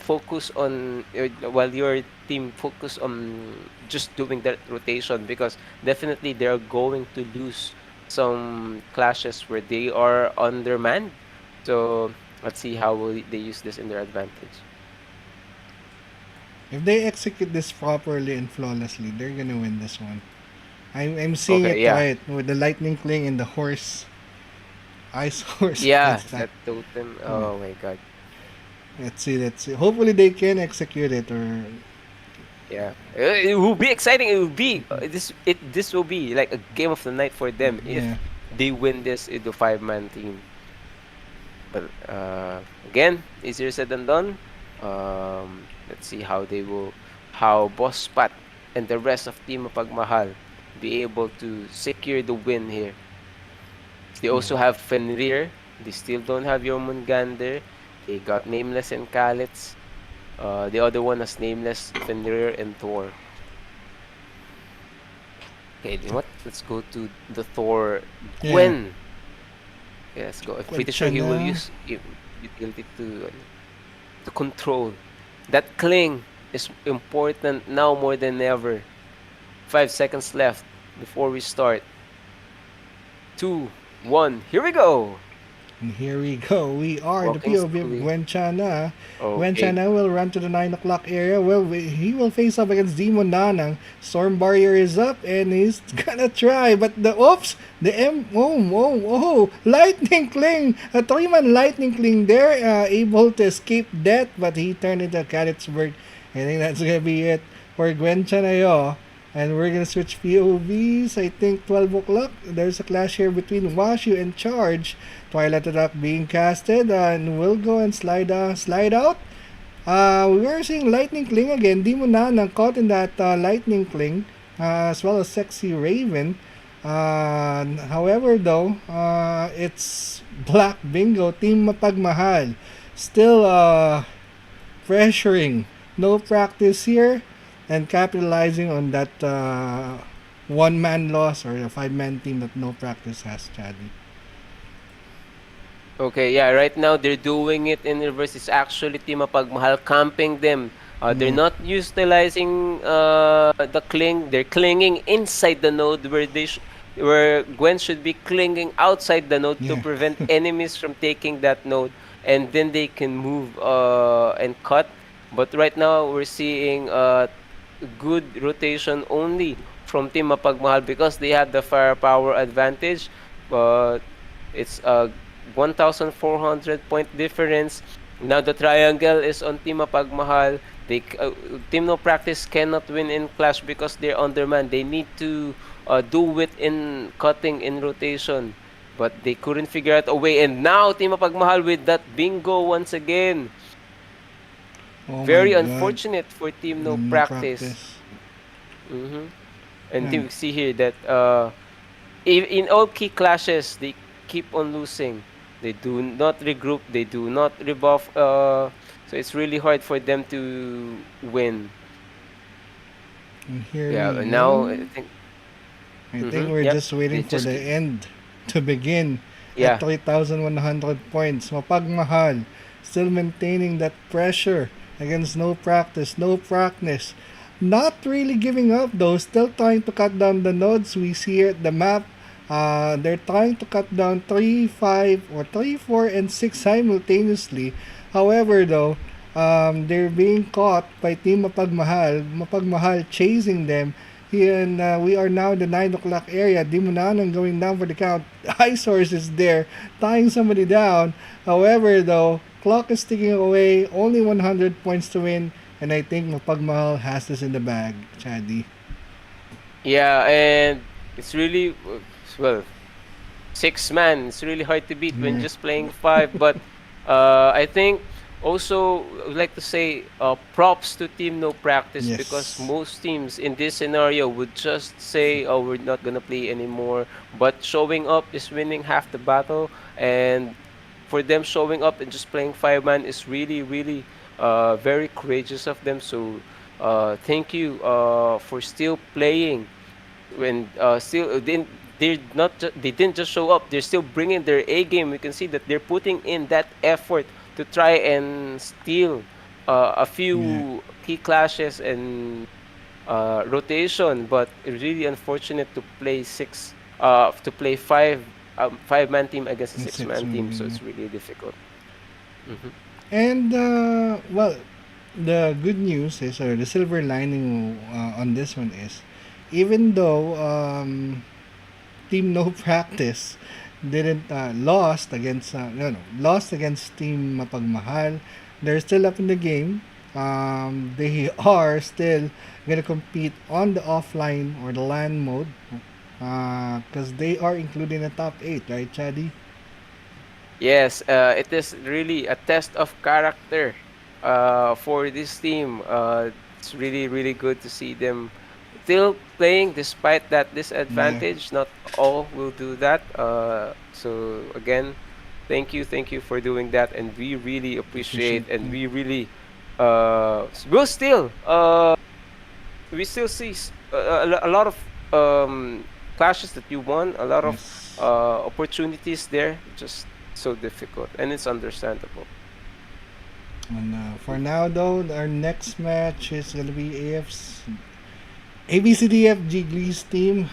focus on while your team focus on just doing that rotation, because definitely they're going to lose some clashes where they are undermanned. So let's see how will they use this in their advantage. If they execute this properly and flawlessly, they're gonna win this one. I'm seeing Okay, it yeah. right with the lightning cling and the horse, ice horse. Yeah, That's that. that totem. Yeah. Oh my god. Let's see. Let's see. Hopefully they can execute it. Or Yeah. It will be exciting. It will be this will be like a game of the night for them yeah. if they win this in the five-man team. But again, easier said than done. Let's see how Boss Pat and the rest of Team Mapagmahal be able to secure the win here. They Yeah. also have Fenrir. They still don't have Jormungandr. They got Nameless and Kalitz. The other one has Nameless, Fenrir, and Thor. Okay, you know what? Let's go to the Thor Yeah. Gwen. Okay, let's go. I'm pretty sure he will Quenchana. use utility to control. That cling is important now more than ever. 5 seconds left before we start. Two, one, here we go. And here we go. We are the Walking POV of slowly. Gwenchana. Okay. Gwenchana will run to the 9 o'clock area. Well, he will face up against Demon Nanang. Storm Barrier is up and he's gonna try. But Lightning Cling! A 3-man Lightning Cling there. Able to escape death, but he turned into Kalitzberg. I think that's gonna be it for Gwenchana yo. And we're gonna switch POVs. I think 12 o'clock. There's a clash here between Washu and Charge. Twilight Attack being casted, and we'll go and slide out. We are seeing Lightning Cling again. Demon Nanang caught in that Lightning Cling, as well as Sexy Raven. However, though, it's Black Bingo, Team Mapagmahal. Still pressuring. No practice here, and capitalizing on that one-man loss or a five-man team that no practice has, Chaddy. Okay, yeah, right now they're doing it in reverse. It's actually Team Mapagmahal camping them. They're Yeah. not utilizing the cling. They're clinging inside the node where Gwen should be clinging outside the node to Yeah. prevent enemies from taking that node, and then they can move and cut. But right now we're seeing good rotation only from Team Mapagmahal because they have the firepower advantage. But it's a 1,400 point difference. Now the triangle is on Team Mapagmahal. TeamNoPractice cannot win in clash because they're undermanned. They need to do it in cutting in rotation, but they couldn't figure out a way. And now Team Mapagmahal with that bingo once again. Oh my Very god. unfortunate for Team No No Practice. practice. Mm-hmm. And Yeah. you see here that in all key clashes, they keep on losing. They do not regroup. They do not rebuff. So it's really hard for them to win. And here Yeah, we and now go. I think we're yep. just waiting They for just the end to begin at yeah. 3,100 points. Mapagmahal still maintaining that pressure against no practice, no practice. Not really giving up though, still trying to cut down the nodes. We see here at the map. They're trying to cut down 3, 5, or 3, 4, and 6 simultaneously. However, though, they're being caught by Team Mapagmahal. Mapagmahal chasing them. And we are now in the 9 o'clock area. Dimunanan going down for the count. Ice Horse is there, tying somebody down. However, though, clock is ticking away. Only 100 points to win. And I think Mapagmahal has this in the bag, Chaddy. Yeah, and it's really well, 6 man. It's really hard to beat when Yeah. just playing five. But I think also I would like to say props to Team No Practice, because Yes. most teams in this scenario would just say, "Oh, we're not gonna play anymore." But showing up is winning half the battle, and for them showing up and just playing 5 man is really, really very courageous of them. So thank you for still playing when still they didn't just show up, they're still bringing their A game. We can see that they're putting in that effort to try and steal a Yeah. few key clashes and rotation, but it's really unfortunate to play five-man team against a The six six-man team, so maybe. Yeah. it's really difficult. Hmm. And well, the good news is, or the silver lining on this one is, even though Team No Practice didn't lost against Team Mapagmahal, they're still up in the game. They are still gonna compete on the offline or the LAN mode, because they are included in the top 8, right, Chaddy? Yes, it is really a test of character for this team. It's really, really good to see them still playing despite that Yeah, disadvantage. Not all will do that. So again, thank you for doing that, and we really appreciate. appreciate, and Yeah. we really we'll still we still see a lot of clashes that you won, a lot of Yes. opportunities there, just so difficult, and it's understandable. And for now, though, our next match is gonna be ABCDFG Glee's team.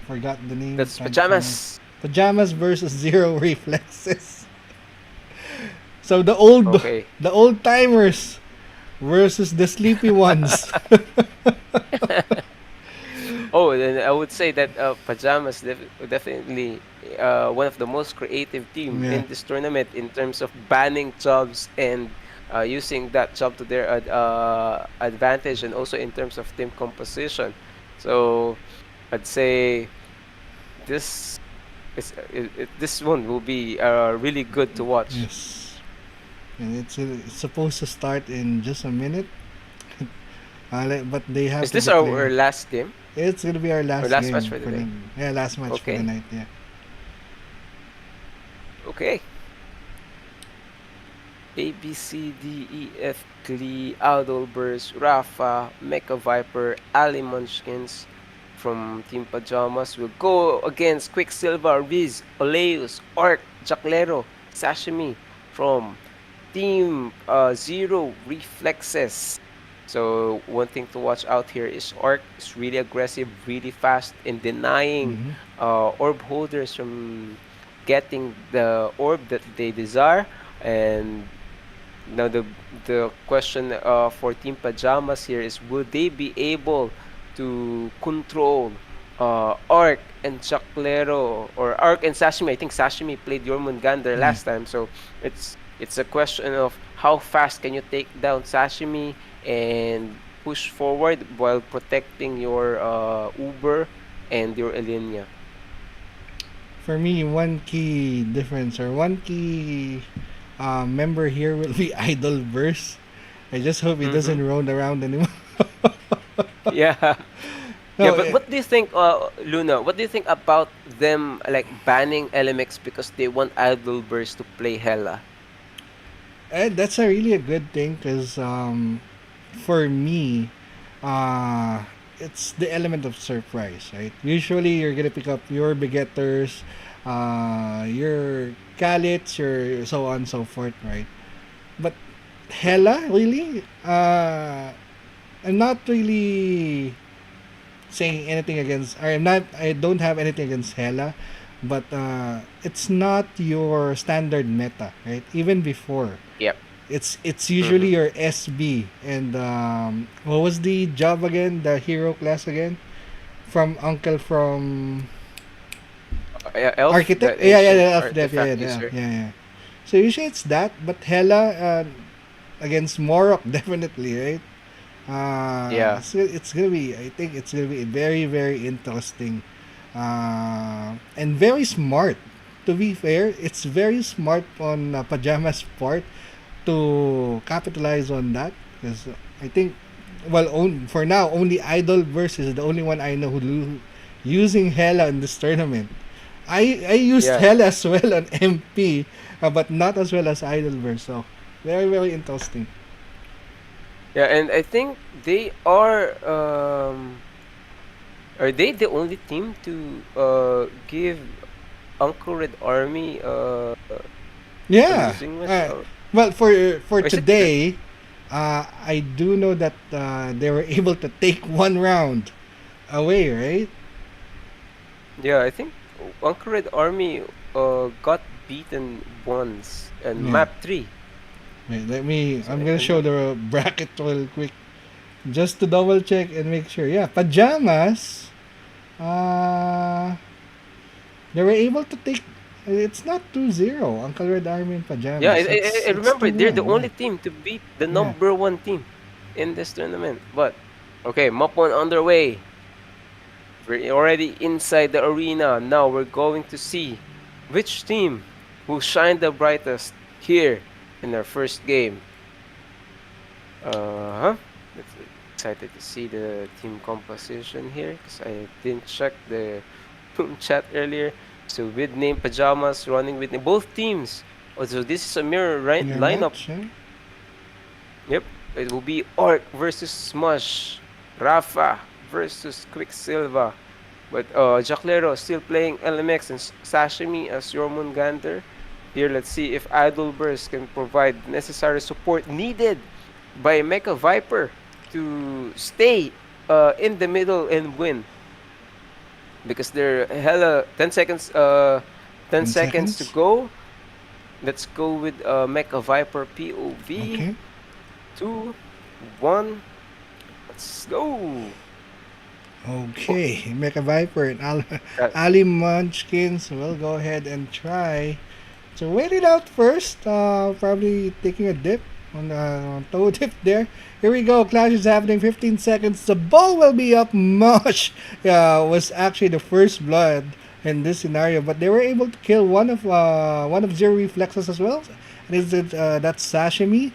Forgot the name. That's Trying to find it. Pajamas. Pajamas versus Zero Reflexes. So the old timers versus the sleepy ones. Oh, then I would say that Pajamas definitely one of the most creative team Yeah. in this tournament in terms of banning jobs and using that job to their advantage, and also in terms of team composition. So I'd say this this one will be really good to watch. Yes. And it's supposed to start in just a minute. But they have Is to this declare. our last game It's gonna be our or last last match game for the for the day? last match for the Okay, night. Yeah. okay. A, B, C, D, E, F, Glee, Adolbers, Rafa, Mecha Viper, Ali Munchkins from Team Pajamas will go against Quicksilver, Riz, Oleus, Orc, Jacklero, Sashimi from Team Zero Reflexes. So one thing to watch out here is Orc is really aggressive, really fast in denying Mm-hmm. orb holders from getting the orb that they desire. And now the question for Team Pajamas here is, will they be able to control Arc and Chaclero, or Arc and Sashimi? I think Sashimi played Jormungandr Yeah. last time, so it's a question of how fast can you take down Sashimi and push forward while protecting your Uber and your Elinia. For me, one key difference or one key member here will be Idol Verse. I just hope he Mm-hmm. doesn't roam around anymore. Yeah. Yeah, No, but what do you think, Luna? What do you think about them like banning LMX because they want Idolverse to play Hella? that's a really a good thing because for me, uh, it's the element of surprise, right? Usually, you're gonna pick up your begetters, your Kalits, your so on and so forth, right? But Hella, really? I'm not really saying anything against. Or I'm not. I don't have anything against Hella, but it's not your standard meta, right? Even before, Yep. it's Mm-hmm. usually your SB and what was the job again? The hero class again? From Uncle from Elf, Architect? that Yeah, yeah, ancient yeah, Elf Def, yeah, artifact yeah, user. yeah, yeah. So usually it's that, but Hela against Morok definitely, right? Yeah. It's gonna be. I think it's gonna be very very interesting, and very smart. To be fair, it's very smart on Pajamas' part to capitalize on that because I think, well, for now only Idolverse is the only one I know using Hela in this tournament. I used Yeah. Hela as well on MP, but not as well as Idolverse. So very very interesting. Yeah, and I think they are they the only team to give Uncle Red Army a Yeah. losing match? Or Well, for is it the today, I do know that they were able to take one round away, right? yeah, I think Uncle Red Army got beaten once and Yeah. map 3. Wait, let me. So I'm I gonna show cannot. the bracket real quick, just to double check and make sure. Yeah, Pajamas. Uh, they were able to take. It's not 2-0. Uncle Red Army and Yeah, Pajamas. I It's remember they're the 2-1. Yeah. only team to beat the Yeah. number one team in this tournament. But okay, map 1 underway. We're already inside the arena. Now we're going to see which team will shine the brightest here in our first game. Uh-huh. Let's excited to see the team composition here because I didn't check the room chat earlier. So with name Pajamas running with both teams. Oh, so this is a mirror Your lineup. match. Yeah. Yep. It will be Orc versus Smush. Rafa versus Quicksilver. But Jaclero still playing LMX and Sashimi as Jormungandr. Here, let's see if Idol Burst can provide necessary support needed by Mecha Viper to stay in the middle and win. Because they're hella 10 seconds 10 10 seconds to seconds. go. Let's go with Mecha Viper POV. Okay. 2, 1, let's go. Oh, Okay, Mecha Viper and that, Ali Munchkins will go ahead and try to wait it out first. Probably taking a dip on the toe dip there. Here we go. Clash is happening. 15 seconds. The ball will be up. Mush was actually the first blood in this scenario, but they were able to kill one of Zero Reflexes as well. And that's Sashimi.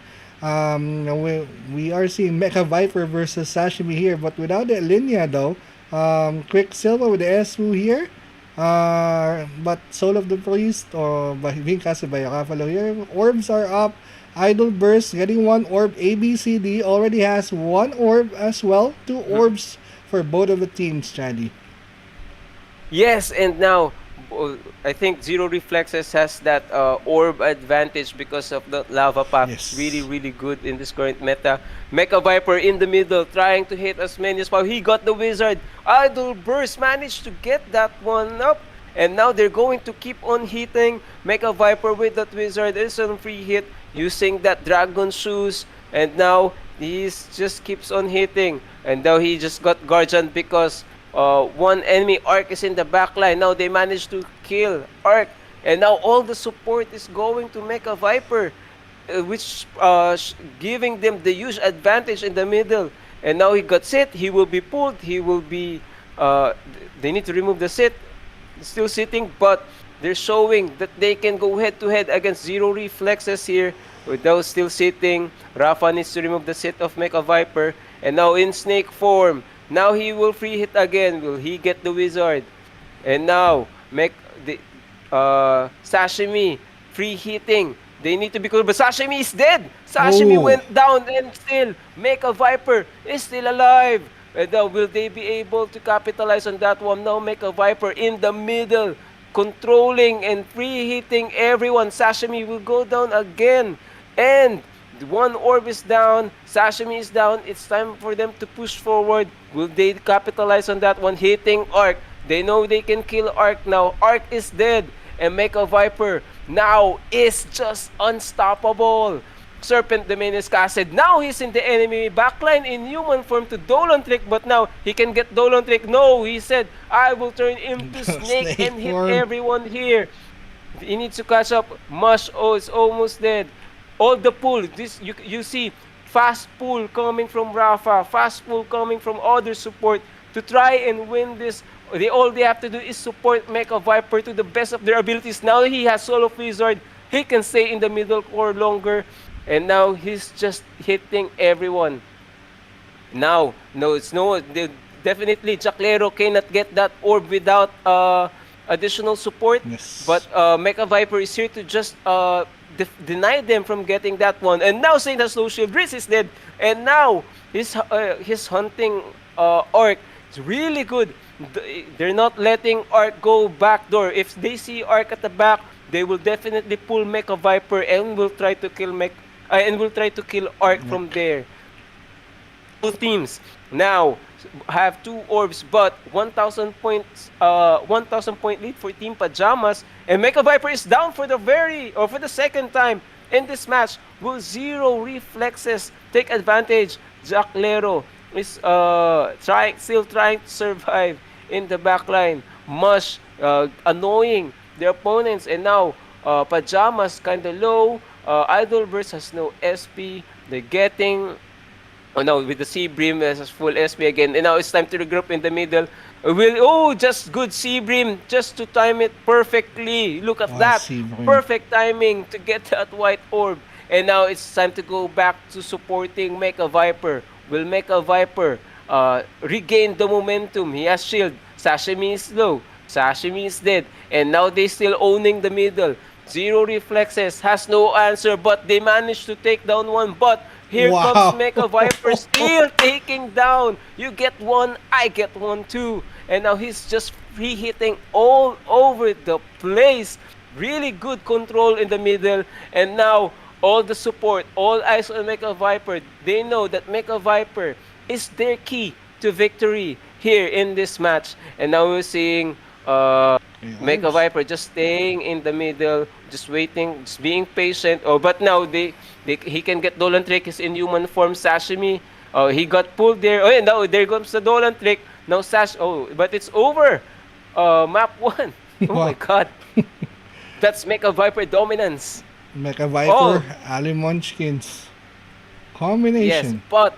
We are seeing Mecha Viper versus Sashimi here, but without the Linya though. Quicksilver with the SU here. But Soul of the Priest or Vincas by Yakafalo here. Orbs are up. Idol Burst getting one orb. ABCD already has one orb as well. Two orbs for both of the teams, Chadi. yes, and now I think Zero Reflexes has that orb advantage because of the lava pack. Really, Yes. really good in this current meta. Mecha Viper in the middle, trying to hit as many as possible. He got the wizard. Idol Burst managed to get that one up. And now they're going to keep on hitting. Mecha Viper with that wizard. It's a free hit using that dragon shoes. And now he just keeps on hitting. And now he just got Guardian because one enemy Arc is in the back line. Now they managed to kill Arc. And now all the support is going to Mecha Viper, which giving them the huge advantage in the middle. And now he got sit. He will be pulled. He will be. They need to remove the sit. Still sitting, but they're showing that they can go head to head against Zero Reflexes here. Without still sitting, Rafa needs to remove the sit of Mecha Viper. And now in snake form. Now he will free hit again. Will he get the wizard? And now, Sashimi free hitting. They need to be cool, but Sashimi is dead. Sashimi Oh, went down, and still Mecha Viper is still alive. And now, will they be able to capitalize on that one? Now, Mecha Viper in the middle, controlling and free hitting everyone. Sashimi will go down again, and one orb is down. Sashimi is down. It's time for them to push forward. Will they capitalize on that one? Hitting Arc. They know they can kill Arc now. Arc is dead. And Mecha Viper now is just unstoppable. Serpent the main is casted. Now he's in the enemy backline in human form to Dolan Trick, but now he can get Dolan Trick. No, he said, I will turn into Snake snake and hit form. everyone here. He needs to catch up. Mush, oh, it's almost dead. All the pull. This you see fast pull coming from Rafa, fast pull coming from other support to try and win this. All they have to do is support Mecha Viper to the best of their abilities. Now he has Solo Wizard. He can stay in the middle core longer. And now he's just hitting everyone. Now, no, it's no. Definitely, Jacklero cannot get that orb without additional support. But Yes. Mecha Viper is here to just deny them from getting that one. And now Saint has no shield. Riz is dead. And now his hunting Arc is really good. They're not letting Arc go backdoor. If they see Arc at the back, they will definitely pull Mecha Viper and will try to kill Arc Yep. from there. Both teams now have two orbs, but 1,000 points, 1,000 point lead for Team Pajamas, and Mecha Viper is down for the second time in this match. Will Zero Reflexes take advantage? Jack Lero is still trying to survive in the backline. Mush annoying the opponents, and now Pajamas kinda low. Idolverse has no SP. They're getting Oh no, with the Sea Bream as full SP again. And now it's time to regroup in the middle. Just good Sea Bream, just to time it perfectly. Look at Oh, that. Sivrim. Perfect timing to get that white orb. And now it's time to go back to supporting Mecha Viper. Will Mecha Viper regain the momentum? He has shield. Sashimi is low. Sashimi is dead. And now they still owning the middle. Zero Reflexes has no answer, but they managed to take down one. But here comes Wow. Mecha Viper still taking down. You get one, I get one too. And now he's just free hitting all over the place. Really good control in the middle. And now all the support, all eyes on Mecha Viper. They know that Mecha Viper is their key to victory here in this match. And now we're seeing Okay, Mecha orbs. Viper just staying in the middle, just waiting, just being patient. Oh, but now he can get Dolan Trick. He's in human form. Sashimi. Oh, he got pulled there. Oh, and now there comes the Dolan Trick. Now Oh, but it's over. Map one. Oh my Wow. God, that's Mecha Viper dominance. Mecha Viper, Oh, Ali Munchkins. yes, Combination. but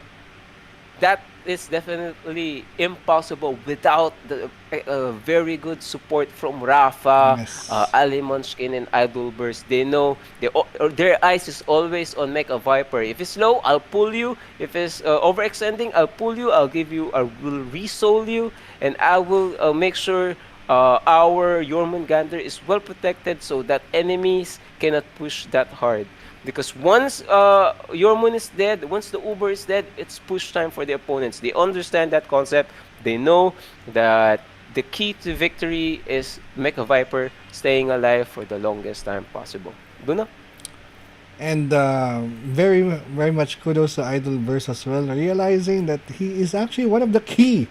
that is definitely impossible without the very good support from Rafa, Yes. Ali Munchkin, and Idolburst. They know their eyes is always on Mecha Viper. If it's low, I'll pull you. If it's overextending, I'll pull you. I will resoul you, and I will make sure our Jormungandr is well protected so that enemies cannot push that hard. Because once your moon is dead, once the Uber is dead, it's push time for the opponents. They understand that concept. They know that the key to victory is Mecha Viper staying alive for the longest time possible. Buna? And very much kudos to Idolverse as well, realizing that he is actually one of the key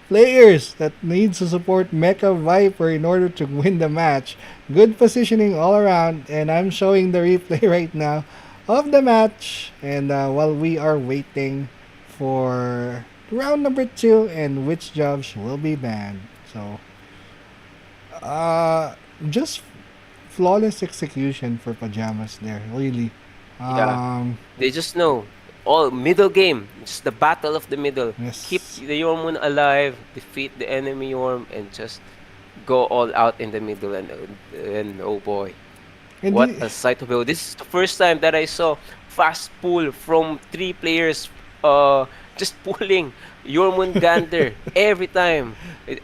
players that needs to support Mecha Viper in order to win the match. Good positioning all around, and I'm showing the replay right now of the match. And while we are waiting for round number 2 and which jobs will be banned. So, uh, just flawless execution for Pajamas there, really. Yeah. Um, They just know. All middle game, just the battle of the middle. Keep yes. the Yormun alive, defeat the enemy Yorm, and just go all out in the middle. And oh boy. And What a sight to behold. This is the first time that I saw fast pull from three players just pulling Jormungandr every time.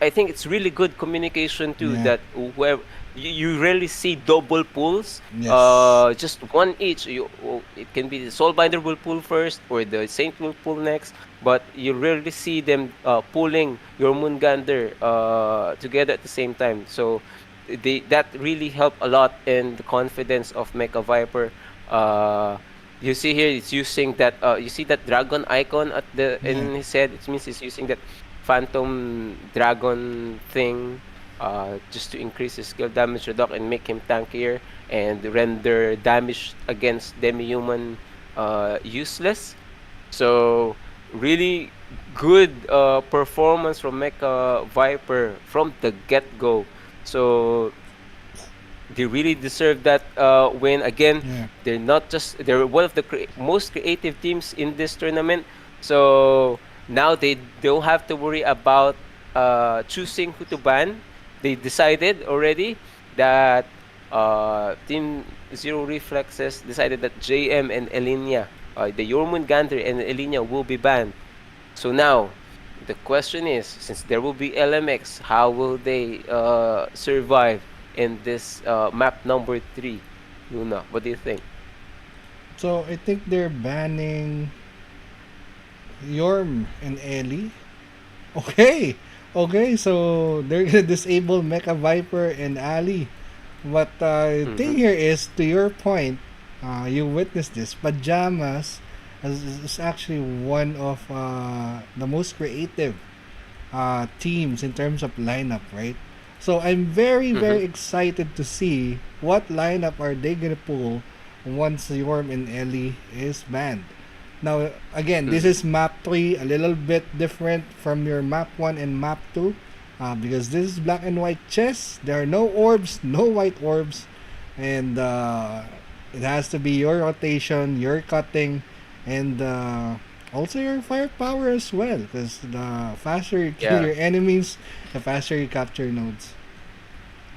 I think it's really good communication too yeah, that whoever you rarely see double pulls. yes. Just one each. It can be the Soulbinder will pull first or the Saint will pull next, but you rarely see them pulling Jormungandr together at the same time. So that really helped a lot in the confidence of Mecha Viper. Uh, you see here, it's using that. You see that dragon icon at the Yeah. in his head. It means he's using that phantom dragon thing, just to increase his skill damage reduction and make him tankier and render damage against demi-human useless. So really good performance from Mecha Viper from the get-go. So they really deserve that win. Again, Yeah. they're one of the most creative teams in this tournament. So now they don't have to worry about choosing who to ban. They decided already that Team Zero Reflexes decided that JM and Elinia, the Jormungandr and Elinia will be banned. So now the question is, since there will be LMX, how will they survive in this map number 3? Luna, what do you think? So I think they're banning Yorm and Ellie. Okay. Okay, so they're gonna disable Mecha Viper and Ali. But the Mm-hmm. thing here is, to your point, you witnessed this. Pajamas is actually one of the most creative teams in terms of lineup, right? So I'm very, Mm-hmm. very excited to see what lineup are they gonna pull once Yorm and Ellie is banned. Now, again, this Mm-hmm. is map 3, a little bit different from your map 1 and map 2. Because this is black and white chess. There are no orbs, no white orbs. And it has to be your rotation, your cutting, and also your firepower as well. Because the faster you kill Yeah. your enemies, the faster you capture nodes.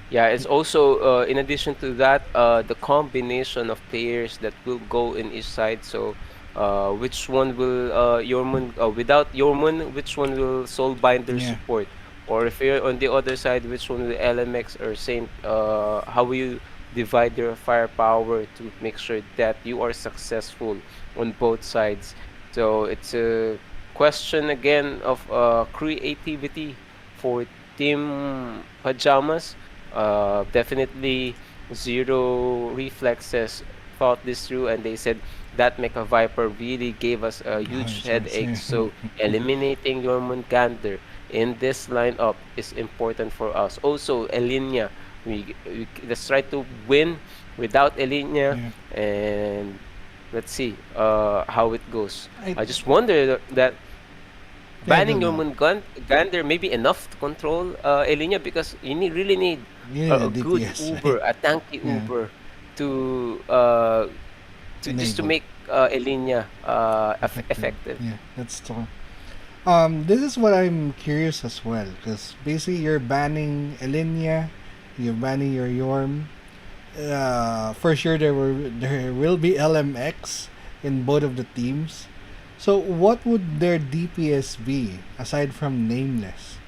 Yeah, it's also in addition to that, the combination of players that will go in each side. So, which one will Yormun without Yormun, which one will Soulbinder Yeah. support? Or if you're on the other side, which one will LMX or Saint? How will you divide your firepower to make sure that you are successful on both sides? So it's a question again of creativity for Team Pajamas. Definitely Zero Reflexes thought this through, and they said that Mecha Viper really gave us a huge headache. Yeah. So eliminating Jormungandr in this lineup is important for us. Also, Elinia, let's try to win without Elinia, Yeah. and let's see how it goes. I, I just wonder that yeah, go, banning your go. Gander may be enough to control Elinia, because really need You need a a good DPS, right? Uber, a tanky Yeah. Uber to uh to just to Enable. make Elinia Effective. effective. Yeah, that's true. This is what I'm curious as well, because basically you're banning Elinia, you're banning your Yorm. For sure, there will be LMX in both of the teams. So what would their DPS be aside from Nameless?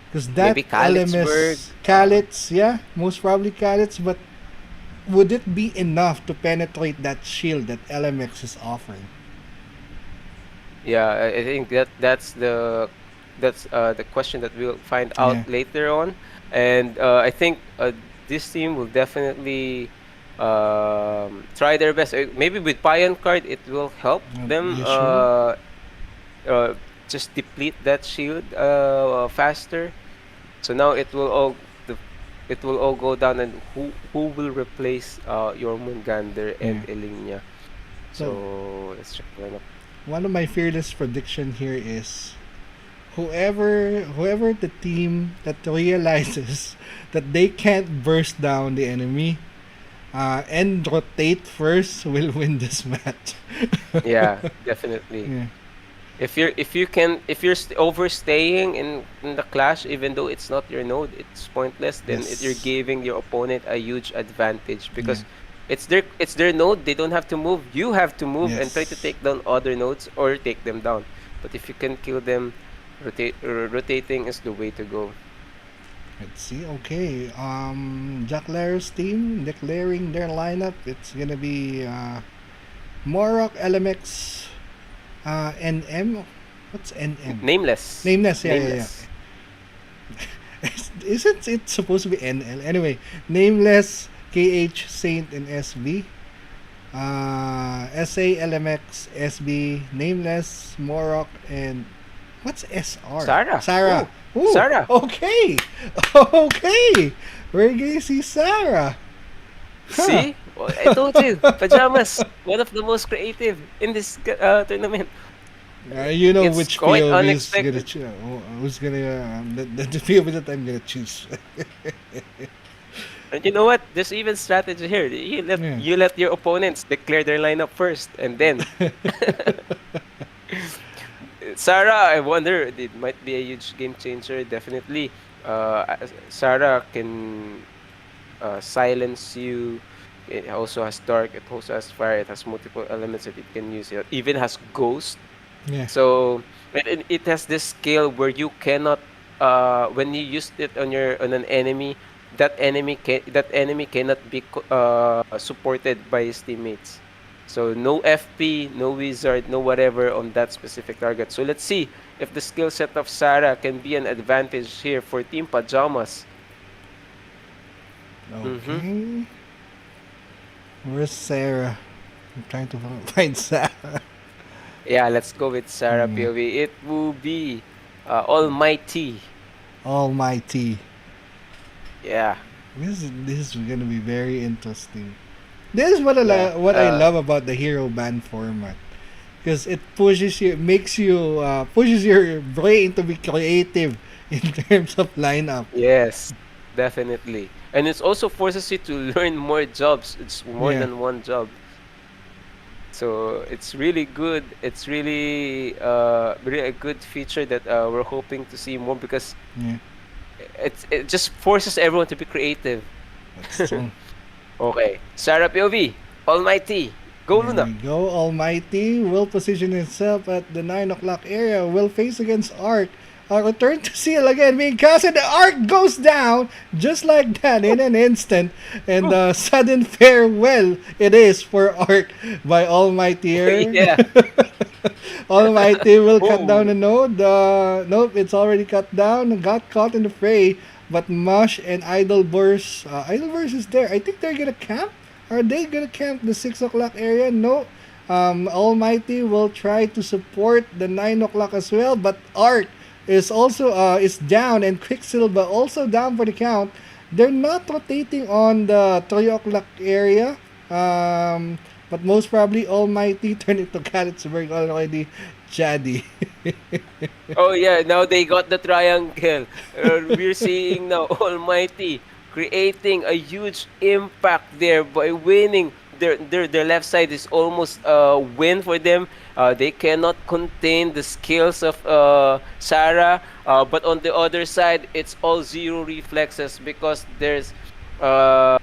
Because that Maybe Kalixburg. LMS Kalitz, yeah, most probably Kalitz, but would it be enough to penetrate that shield that LMX is offering? Yeah, I think that's the question that we'll find out Yeah, later on, and I think this team will definitely try their best. Maybe with Pion card, it will help them you sure? uh, just deplete that shield faster. So now it will all go down, and who will replace your Mungander Yeah. and Elinia. So So let's check the lineup. one of my fearless prediction here is whoever the team that realizes that they can't burst down the enemy and rotate first will win this match. Yeah, definitely. Yeah. If you're overstaying in the clash, even though it's not your node, it's pointless. Then you're Yes. giving your opponent a huge advantage, Yeah. because it's their node. They don't have to move. You have to move and try to Yes. take down other nodes or take them down. But if you can kill them, rotating is the way to go. Let's see. Okay. Jack Lara's team declaring their lineup. It's gonna be Morok, LMX, NM. What's NM? Nameless, Nameless. Yeah, yeah, nameless. yeah. Isn't it supposed to be NL? Anyway, Nameless, KH, Saint, and SB. SA, LMX, SB, Nameless, Morok, and what's SR? Sarah. Sarah. Oh, Ooh, Sarah. okay. Okay. We're gonna see Sarah. Huh. See? Well, I told you, Pajamas, one of the most creative in this tournament. You know It's which quite POV is gonna unexpected. who's gonna the POV that I'm gonna choose. And you know what? There's even strategy here. Yeah. You let your opponents declare their lineup first, and then Sarah. I wonder it might be a huge game changer. Definitely, Sarah can silence you. It also has dark. It also has fire. It has multiple elements that it can use. It even has ghost. Yeah. So it has this skill where you cannot when you use it on an enemy, that enemy cannot be supported by his teammates. So no FP, no wizard, no whatever on that specific target. So let's see if the skill set of Sarah can be an advantage here for Team Pajamas. Mm-hmm. Okay. Where's Sarah? I'm trying to find Sarah. Yeah, let's go with Sarah Yeah. POV. It will be Almighty. Almighty. Yeah, This is gonna be very interesting. This is what yeah. what I love about the hero band format, because it pushes your brain to be creative in terms of lineup. Yes, definitely. And it also forces you to learn more jobs. It's more Yeah, than one job. So it's really good. It's really a good feature that we're hoping to see more because yeah, it just forces everyone to be creative. that's true. Okay, Sarah POV, Almighty, go There we Luna. go. Almighty will position itself at the 9 o'clock area. Will face against Arc. A return to seal again being cast, and the Arc goes down just like that in an instant. And sudden farewell it is for Arc by Almighty here. Yeah. Almighty will cut down the Oh, node. Nope, it's already cut down. Got caught in the fray. But Mush and Idleburst is there. I think they're gonna camp. Are they gonna camp the 6 o'clock area? No. Almighty will try to support the 9 o'clock as well, but Art is down, and Quicksilver also down for the count. They're not rotating on the 3 o'clock area. But most probably Almighty turned into Kalitzberg already. Chaddy. oh yeah, now they got the triangle. We're seeing now Almighty creating a huge impact there by winning. Their left side is almost a win for them. They cannot contain the skills of Sarah. But on the other side, it's all zero reflexes because uh,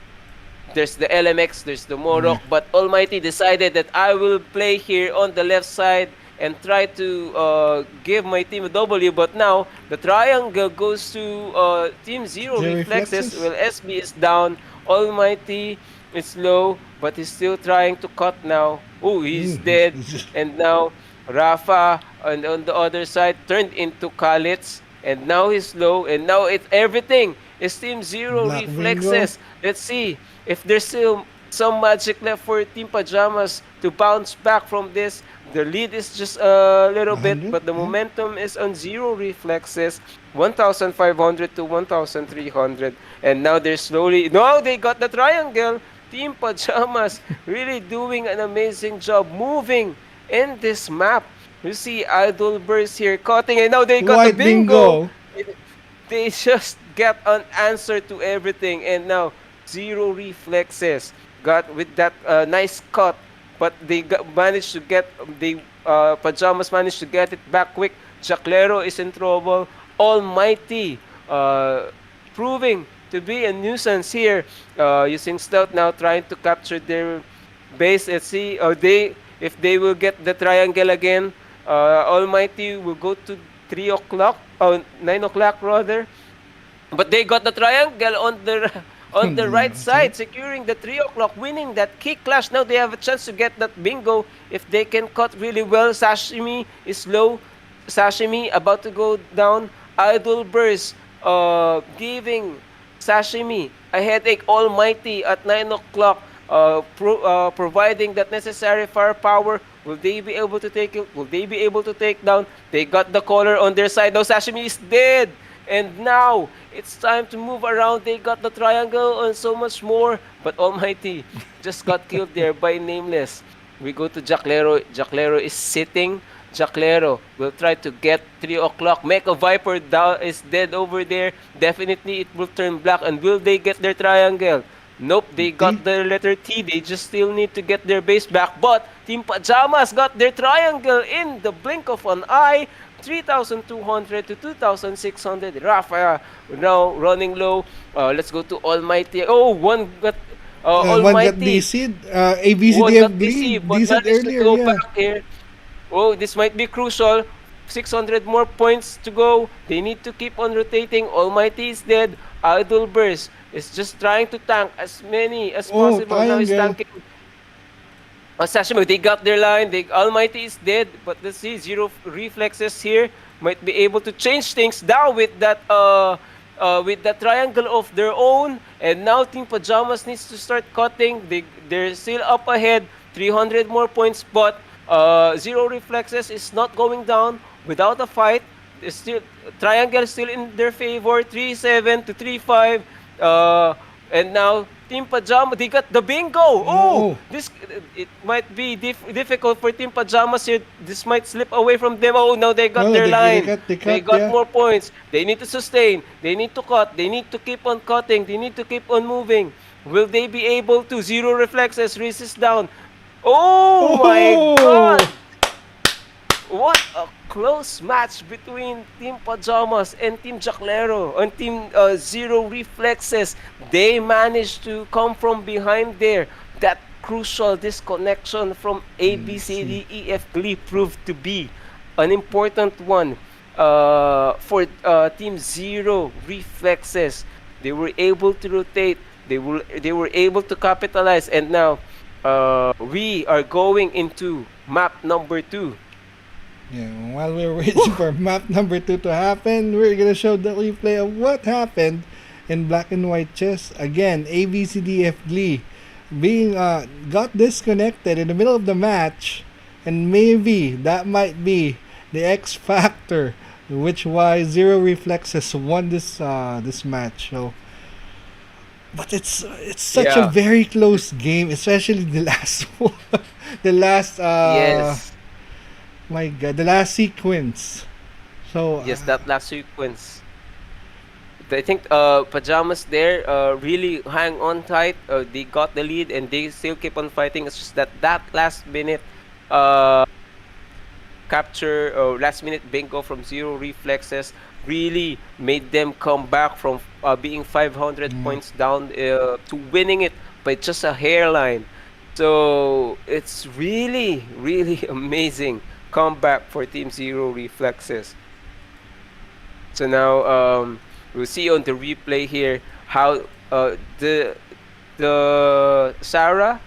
there's the LMX, there's the Yeah. Morok, but Almighty decided that I will play here on the left side and try to give my team a W. But now the triangle goes to Team Zero Zero Reflexes. reflexes? Well, SB is down. Almighty is low, but he's still trying to cut now. Oh, he's Ooh, dead. And now Rafa on the other side turned into Kalitz. And now he's low. And now it's everything. It's Team Zero Black Bingo. Reflexes. Let's see if there's still some magic left for Team Pajamas to bounce back from this. The lead is just a little bit, 100? but the Yeah. momentum is on zero reflexes, 1,500 to 1,300. And now they're slowly. No, they got the triangle. Team Pajamas really doing an amazing job moving in this map. You see Idol Burst here cutting, and now they got the White bingo. Bingo. They just get an answer to everything, and now zero reflexes got with that nice cut, but managed to get the Pajamas managed to get it back quick. Jaclero is in trouble. Almighty proving to be a nuisance here, using stealth now, trying to capture their base. Let's see, they if they will get the triangle again. Almighty will go to 3 o'clock, 9 o'clock rather, but they got the triangle on the on the right Okay. side, securing the 3 o'clock, winning that kick clash. Now they have a chance to get that bingo if they can cut really well. Sashimi is low. Sashimi about to go down. Idol Burst giving Sashimi a headache. Almighty at 9 o'clock, providing that necessary firepower. Will they be able to take it? Will they be able to take down? They got the collar on their side. Now Sashimi is dead. And now it's time to move around. They got the triangle and so much more. But Almighty just got killed there by Nameless. We go to Jaclero. Jaclero is sitting. Jaclero will try to get 3 o'clock. Mecha Viper down is dead over there. Definitely it will turn black. And will they get their triangle? Nope, they T. got the letter T. They just still need to get their base back. But Team Pajamas got their triangle in the blink of an eye. 3,200 to 2,600. Rafa now running low. Let's go to Almighty. Oh, one got One got Almighty. DC'd. One ABCDF got Glee DC, but DC'd managed to earlier, go yeah. back here. Oh, this might be crucial. 600 more points to go. They need to keep on rotating. Almighty is dead. Idol Burst is just trying to tank as many as Oh, possible. Now he's triangle. tanking. Sashimo, they got their line. Almighty is dead, but let's see. Zero reflexes here might be able to change things now with that triangle of their own. And now Team Pajamas needs to start cutting. They're still up ahead. 300 more points, but zero reflexes is not going down without a fight. It's still triangle is still in their favor. 3-7 to 3-5. And now Team Pajama, they got the bingo. Oh, Oh, this it might be difficult for Team Pajamas here. This might slip away from them. Oh, now they got no, their line. they They cut, got yeah. more points. They need to sustain. They need to cut. They need to keep on cutting. They need to keep on moving. Will they be able to zero reflexes, resist down? Oh my Oh, God! What a close match between Team Pajamas and Team Jaclero and Team Zero Reflexes. They managed to come from behind there. That crucial disconnection from A, B, let's C, see. D, E, F Glee proved to be an important one for Team Zero Reflexes. They were able to rotate. They were able to capitalize, and now we are going into map number 2. Yeah, while we're waiting for map number 2 to happen, we're gonna show the replay of what happened in black and white chess. Again, ABCDF Glee being got disconnected in the middle of the match, and maybe that might be the X factor, which why Zero Reflexes won this match. So, but it's such a Yeah. very close game, especially the last one, the last Yes. my God, the last sequence. So, Yes, that last sequence. I think Pajamas there really hang on tight. They got the lead and they still keep on fighting. It's just that last minute uh, capture or last minute bingo from Zero Reflexes really made them come back from being 500 mm, points down to winning it by just a hairline. So it's really, really amazing comeback for Team Zero Reflexes. So now we'll see on the replay here how the Sarah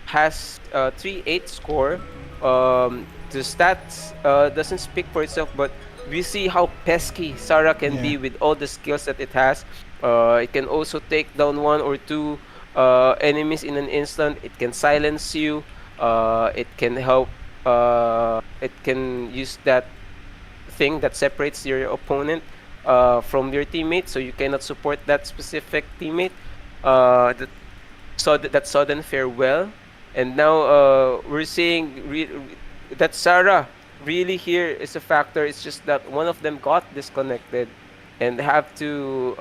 has 3-8 score. The stats doesn't speak for itself, but we see how pesky Sarah can yeah. be with all the skills that it has. It can also take down one or two enemies in an instant. It can silence you. It can help. It can use that thing that separates your opponent from your teammate, so you cannot support that specific teammate. That sudden farewell, and now we're seeing that Sarah really here is a factor. It's just that one of them got disconnected and have to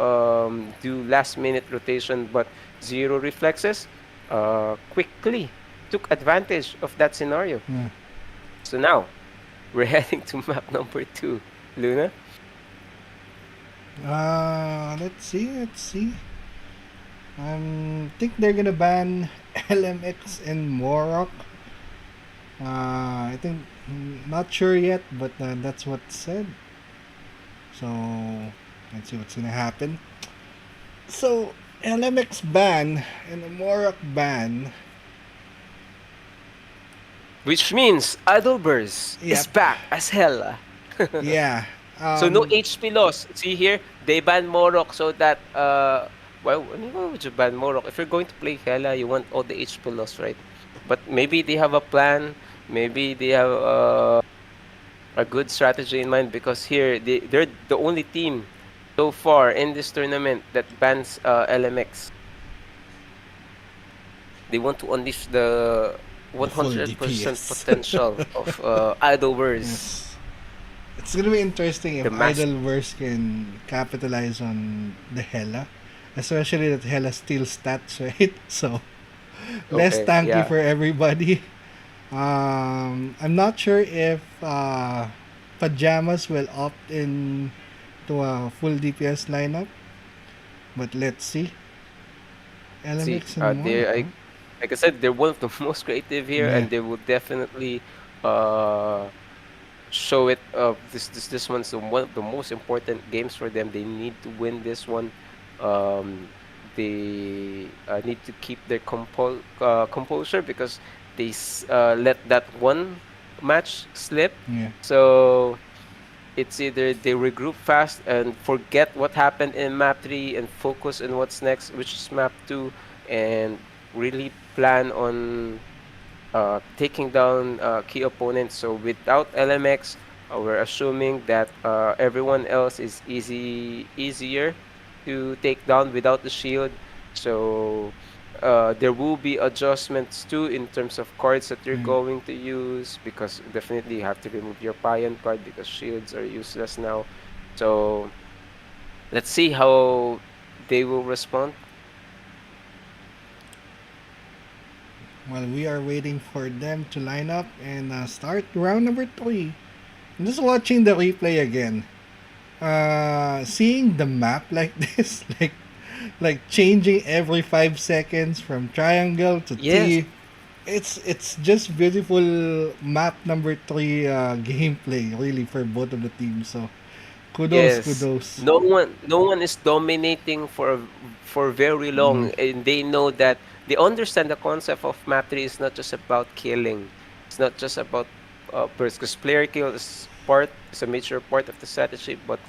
do last minute rotation, but Zero Reflexes quickly took advantage of that scenario. Yeah. So now we're heading to map number 2, Luna. Let's see. Let's see. Think they're gonna ban LMX and Morok. I think not sure yet, but that's what's said. So let's see what's gonna happen. So LMX ban and a Morok ban. Which means Idleburst is Yep. back as hell. Yeah. So no HP loss. See here, they ban Morok so that why would you ban Morok? If you're going to play Hela, you want all the HP loss, right? But maybe they have a plan. Maybe they have a good strategy in mind, because here they're the only team so far in this tournament that bans LMX. They want to unleash the full 100% DPS. potential of Idleverse, Yes. It's gonna be interesting if the master. Idleverse can capitalize on the Hela. Especially that Hela steals stats, right? So less Okay, tanky yeah. for everybody. I'm not sure if Pajamas will opt in to a full DPS lineup, but let's see. See, LMX and more, huh? like I said, they're one of the most creative here, Yeah. and they will definitely uh show it. This one's one of the most important games for them. They need to win this one. Um, they need to keep their composure because let that one match slip. Yeah. So it's either they regroup fast and forget what happened in map 3 and focus on what's next, which is map 2, and really plan on taking down key opponents. So without LMX, we're assuming that everyone else is easier to take down without the shield. So there will be adjustments too in terms of cards that you're Yeah. going to use, because definitely you have to remove your Payan card because shields are useless now. So let's see how they will respond. While we are waiting for them to line up and start round number 3. I'm just watching the replay again. Seeing the map like this, like changing every 5 seconds from triangle to Yes. T. It's just beautiful map number 3 gameplay really for both of the teams. So kudos, Yes, kudos. no one is dominating for very Mm, long, and they know that they understand the concept of map 3 is not just about killing. It's not just about burst, because player kill is a major part of the strategy, but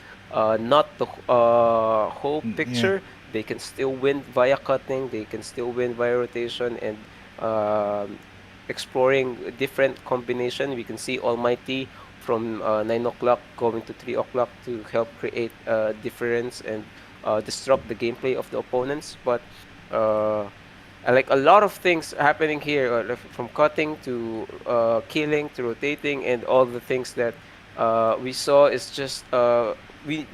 not the whole yeah, picture. They can still win via cutting. They can still win via rotation and um, exploring different combination. We can see Almighty from 9 o'clock going to 3 o'clock to help create a difference and disrupt the gameplay of the opponents. But uh, I like a lot of things happening here, like from cutting to killing to rotating, and all the things that we saw is just we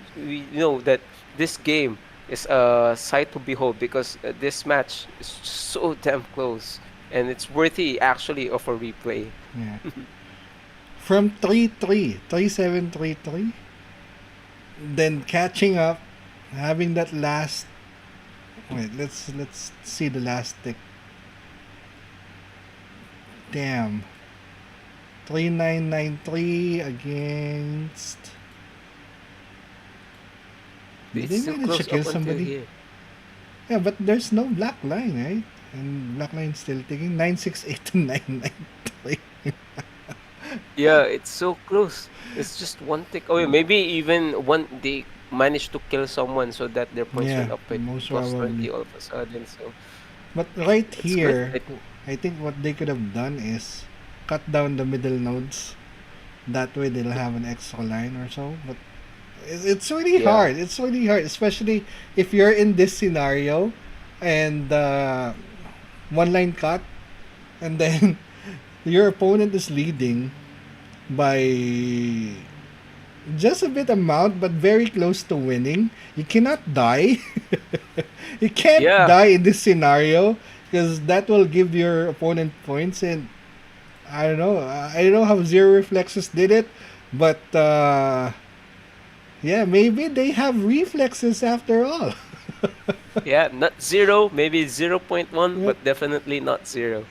know that this game is a sight to behold, because this match is so damn close, and it's worthy actually of a replay. yeah. From 3-3, 3-7, 3-3, then catching up, having that last. Wait, let's see the last tick. Damn. 3-9-9-3 against. Did It's they still manage to close kill up until somebody? here. Yeah, but there's no black line, right? And black line still taking 9-6-8-9-9-3. Yeah, it's so close. It's just one tick away. Maybe even one they managed to kill someone so that their points Yeah, went up by most plus probably. 20 all of a sudden. So But right it's good. here, I think what they could have done is cut down the middle nodes. That way they'll have an extra line or so. But it's really Yeah. hard. It's really hard, especially if you're in this scenario and one line cut, and then your opponent is leading by just a bit amount, but very close to winning. You cannot die. You can't Yeah. die in this scenario because that will give your opponent points. And I don't know. I don't know how Zero Reflexes did it, but yeah, maybe they have reflexes after all. Yeah, not zero, maybe 0.1, Yep. but definitely not zero.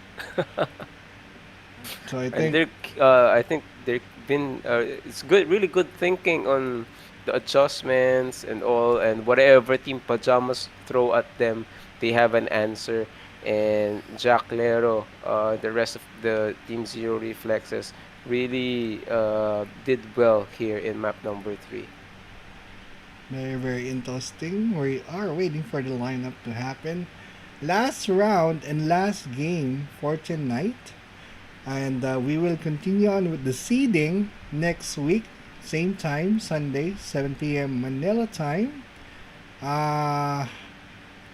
So I And think I think they've been, it's good, really good thinking on the adjustments and all, and whatever Team Pajamas throw at them, they have an answer. And Jack Lero, the rest of the Team Zero Reflexes really did well here in map number 3. very, very interesting. We are waiting for the lineup to happen. Last round and last game for tonight. And we will continue on with the seeding next week. Same time, Sunday, 7 p.m. Manila time. Uh,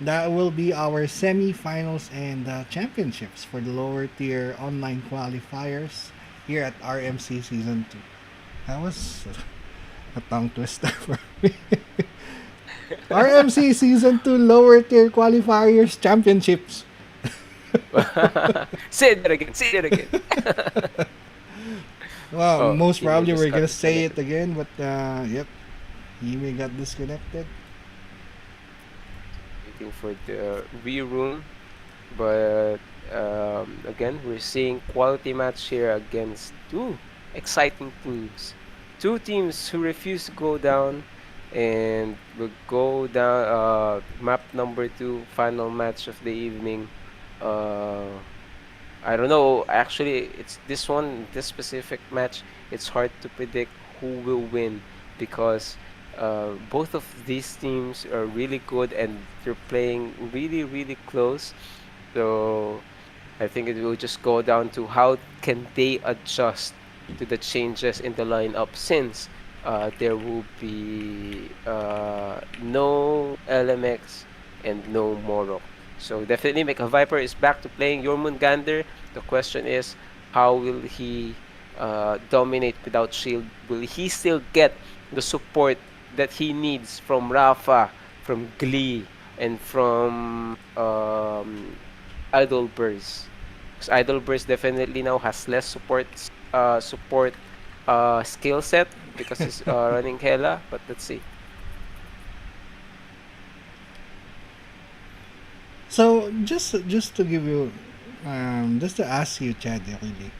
That will be our semi-finals and championships for the lower tier online qualifiers here at RMC Season 2. That was a tongue twister for me. RMC Season 2 lower tier qualifiers championships. Say that again. Say that again. Well, Oh, most email probably just we're got gonna say it disconnected. again, but yep, email got disconnected. Waiting for the re-room. But again, we're seeing quality match here against two exciting teams. Two teams who refuse to go down, and will go down. Map number two, final match of the evening. Uh, I don't know. Actually, it's this one, this specific match. It's hard to predict who will win because both of these teams are really good and they're playing really, really close. So I think it will just go down to how can they adjust to the changes in the lineup since there will be no LMX and no Morok. So definitely Mecha Viper is back to playing Jormungandr. The question is, how will he dominate without shield? Will he still get the support that he needs from Rafa, from Glee, and from Idol Burst? Because Idol Burst definitely now has less support skill set because he's running Hela. But let's see. So just to give you, just to ask you, Chad, really,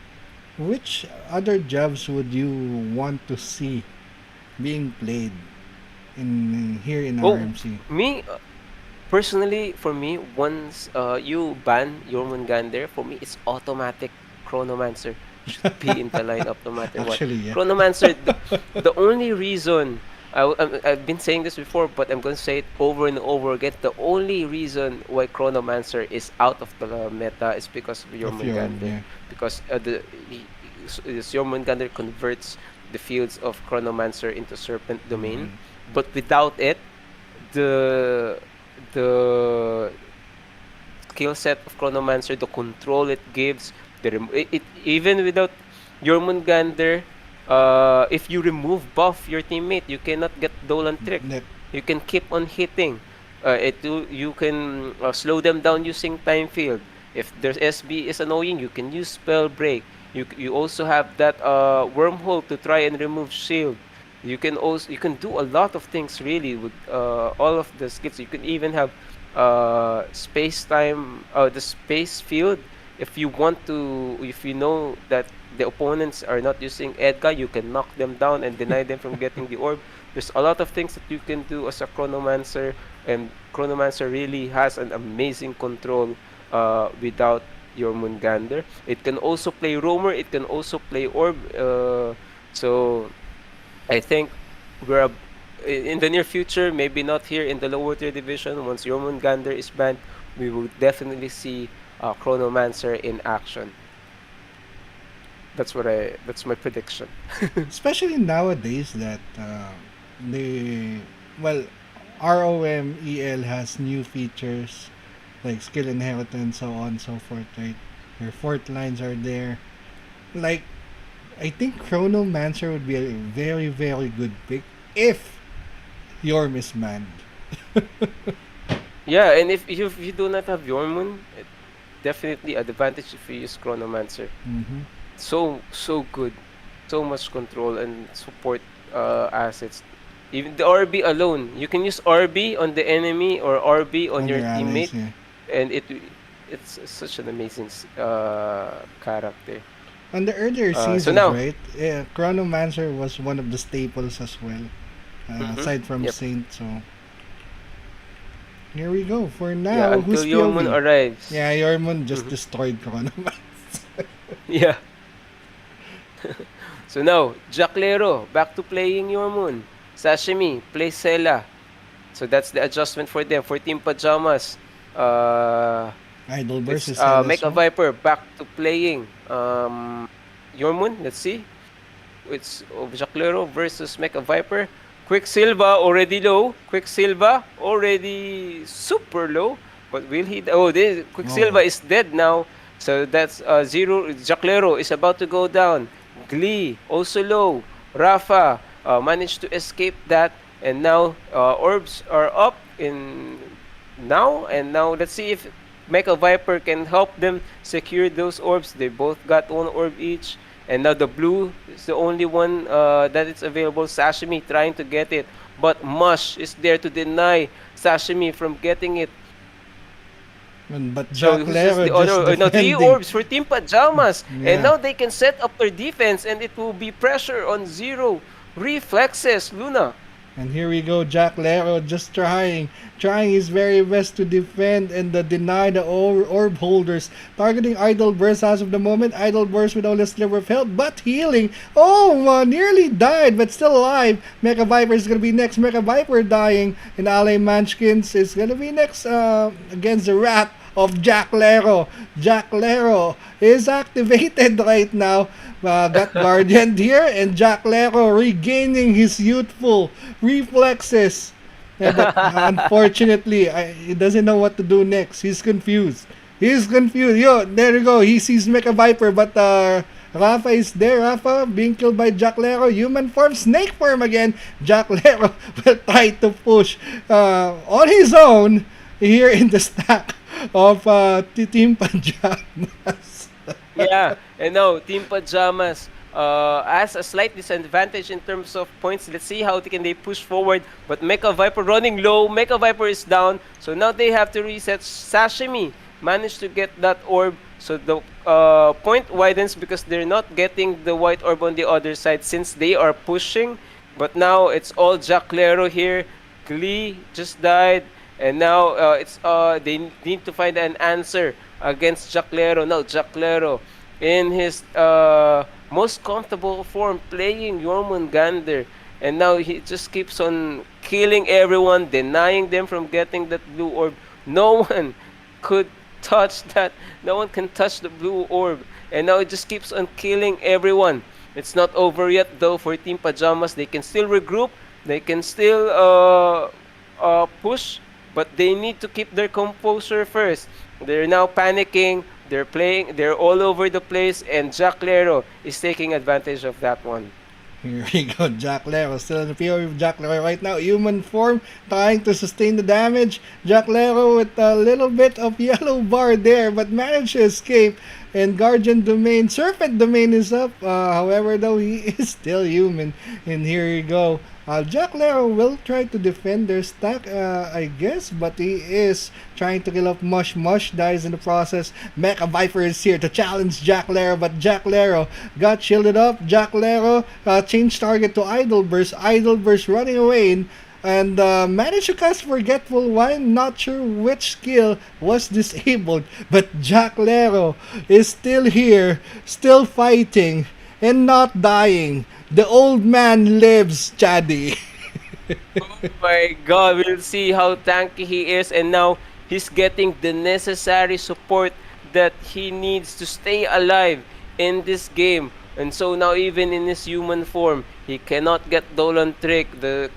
which other jobs would you want to see being played in here in Oh, RMC? me personally, for me, once you ban Jormungandr, for me it's automatic Chronomancer should be in the lineup no matter what. Actually, yeah. Chronomancer, the only reason I've been saying this before, but I'm going to say it over and over again. The only reason why Chronomancer is out of the meta is because of Of your Jormungandr. yeah. Because Jormungandr converts the fields of Chronomancer into Serpent Domain. Mhm. But without it, the the skill set of Chronomancer, the control it gives, even without Jormungandr, if you remove buff your teammate, you cannot get Dolan trick. Yep. You can keep on hitting. You can slow them down using time field. If there's SB is annoying, you can use spell break. You also have that wormhole to try and remove shield. You can do a lot of things really with all of the skills. You can even have space time the space field. If you want to, if you know that the opponents are not using Edgar, you can knock them down and deny them from getting the orb. There's a lot of things that you can do as a Chronomancer, and Chronomancer really has an amazing control without your Mungander. It can also play Roamer, it can also play Orb. So I think we're in the near future, maybe not here in the lower tier division. Once Jormungandr is banned, we will definitely see Chronomancer in action. That's my prediction. Especially nowadays that the well, ROMEL has new features like skill inheritance, so on and so forth. Right, your fourth lines are there. Like I think Chronomancer would be a very very good pick if Yorm is banned. Yeah, and if you do not have Yormun, definitely advantage if you use Chronomancer. Mm-hmm. So good, so much control and support assets. Even the RB alone, you can use RB on the enemy or RB on On your your allies, teammate, yeah. and it's such an amazing character. On the earlier So seasons, now, right? Yeah, Chronomancer was one of the staples as well, aside from yep, Saint. So here we go. For yeah, now, until who's Yormun POV? arrives. Yeah, Yormon just Mhm. destroyed Chronomancer. Yeah. So now, Jacklero back to playing Yormun. Sashimi plays Sela. So that's the adjustment for them. For Team Pajamas, Idol it's versus Hell as Mecha well. Viper back to playing Yormun. Let's see. It's Jacklero versus Mecha Viper. Quicksilver already low. Quicksilver already super low. But will he? Oh, this Oh, Quicksilver is dead now. So that's zero. Jacklero is about to go down. Glee also low. Rafa managed to escape that, and now orbs are up in now. And now let's see if Mecha Viper can help them secure those orbs. They both got one orb each. And now the blue is the only one that is available. Sashimi trying to get it. But Mush is there to deny Sashimi from getting it. but So Jack who's just Lero the just other? No, three defending. orbs for Team Pajamas. And Yeah. now they can set up their defense and it will be pressure on zero. Reflexes, Luna. And here we go, Jack Lero just trying his very best to defend and deny the orb holders. Targeting Idle Burst as of the moment. Idle Burst with only a sliver of health, but healing. Oh, nearly died, but still alive. Mecha Viper is going to be next. Mecha Viper dying. And Ale Munchkins is going to be next against the Rat of Jack Lero. Jack Lero is activated right now. Got Guardian here, and Jack Lero regaining his youthful reflexes. Yeah, but unfortunately, he doesn't know what to do next. He's confused. He's confused. Yo, there you go. He sees Mecha Viper, but Rafa is there. Rafa being killed by Jack Lero. Human form, snake form again. Jack Lero will try to push on his own here in the stack of Team Pajamas. Yeah, and now Team Pajamas has a slight disadvantage in terms of points. Let's see how they push forward. But Mecha Viper running low. Mecha Viper is down. So now they have to reset. Sashimi managed to get that orb. So the point widens because they're not getting the white orb on the other side since they are pushing. But now it's all Jack Lero here. Glee just died. And now they need to find an answer against Jacklero. Now Jacklero in his most comfortable form playing Jormungandr. And now he just keeps on killing everyone, denying them from getting that blue orb. No one could touch that. No one can touch the blue orb. And now it just keeps on killing everyone. It's not over yet though for Team Pajamas. They can still regroup. They can still push, but they need to keep their composure first. They're now panicking. They're playing. They're all over the place, and Jack Lero is taking advantage of that one. Here we go, Jack Lero. Still in the POV of Jack Lero right now. Human form, trying to sustain the damage. Jack Lero with a little bit of yellow bar there, but managed to escape. And Guardian Domain, Serpent Domain is up. However, though, he is still human. And here you go. Jack Lero will try to defend their stack, I guess, but he is trying to kill off Mush. Mush dies in the process. Mecha Viper is here to challenge Jack Lero, but Jack Lero got shielded up. Jack Lero changed target to Idle Burst. Idle Burst running away and managed to cast Forgetful Wine. Not sure which skill was disabled, but Jack Lero is still here, still fighting, and not dying. The old man lives, Chaddy. Oh my god, we'll see how tanky he is, and now he's getting the necessary support that he needs to stay alive in this game. And so now even in his human form, he cannot get Dolan Trick. The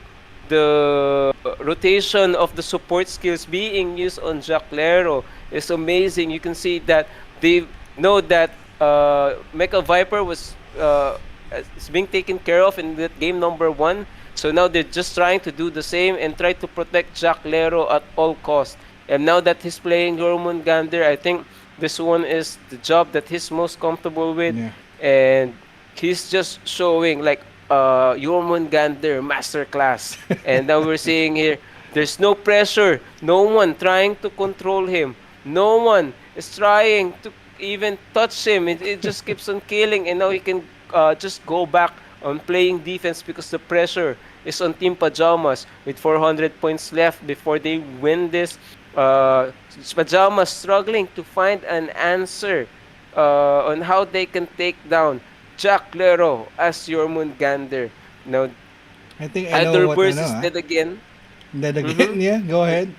rotation of the support skills being used on Jacklero is amazing. You can see that they know that Mecha Viper was is being taken care of in that game number one. So now they're just trying to do the same and try to protect Jack Lero at all costs. And now that he's playing Jormungandr, I think this one is the job that he's most comfortable with. Yeah. And he's just showing like Jormungandr masterclass. And now we're seeing here, there's no pressure. No one trying to control him. No one is trying to even touch him. It just keeps on killing, and now he can just go back on playing defense because the pressure is on Team Pajamas with 400 points left before they win this. Pajamas struggling to find an answer on how they can take down Jack Lero as Jormungandr. Now, I think I know what I Adderburst know, is huh? dead again. Dead Mm-hmm. again, yeah? Go ahead.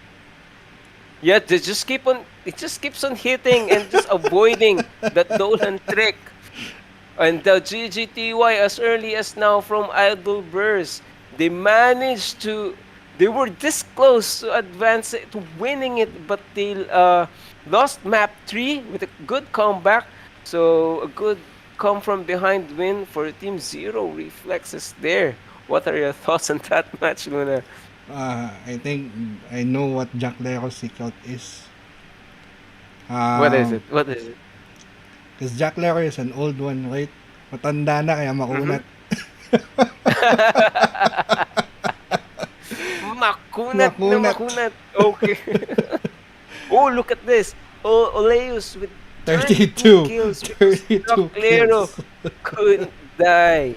Yeah, they just keep on. It just keeps on hitting and just avoiding that Dolan trick. And the GGTY as early as now from Idle Burst. They managed to. They were this close to advance to winning it, but they lost map 3 with a good comeback. So a good come from behind win for Team Zero Reflexes there. What are your thoughts on that match, Luna? I think I know what Jack Lero's secret is. What is Um, it? What is it? Because Jack Lero is an old one, right? Matanda na kaya Mm-hmm. makunat. Makunat na Makunat. makunat. Okay. Oh, look at this. Oh, Oleus with 32 32. kills because 32 Jacklero kills. couldn't die.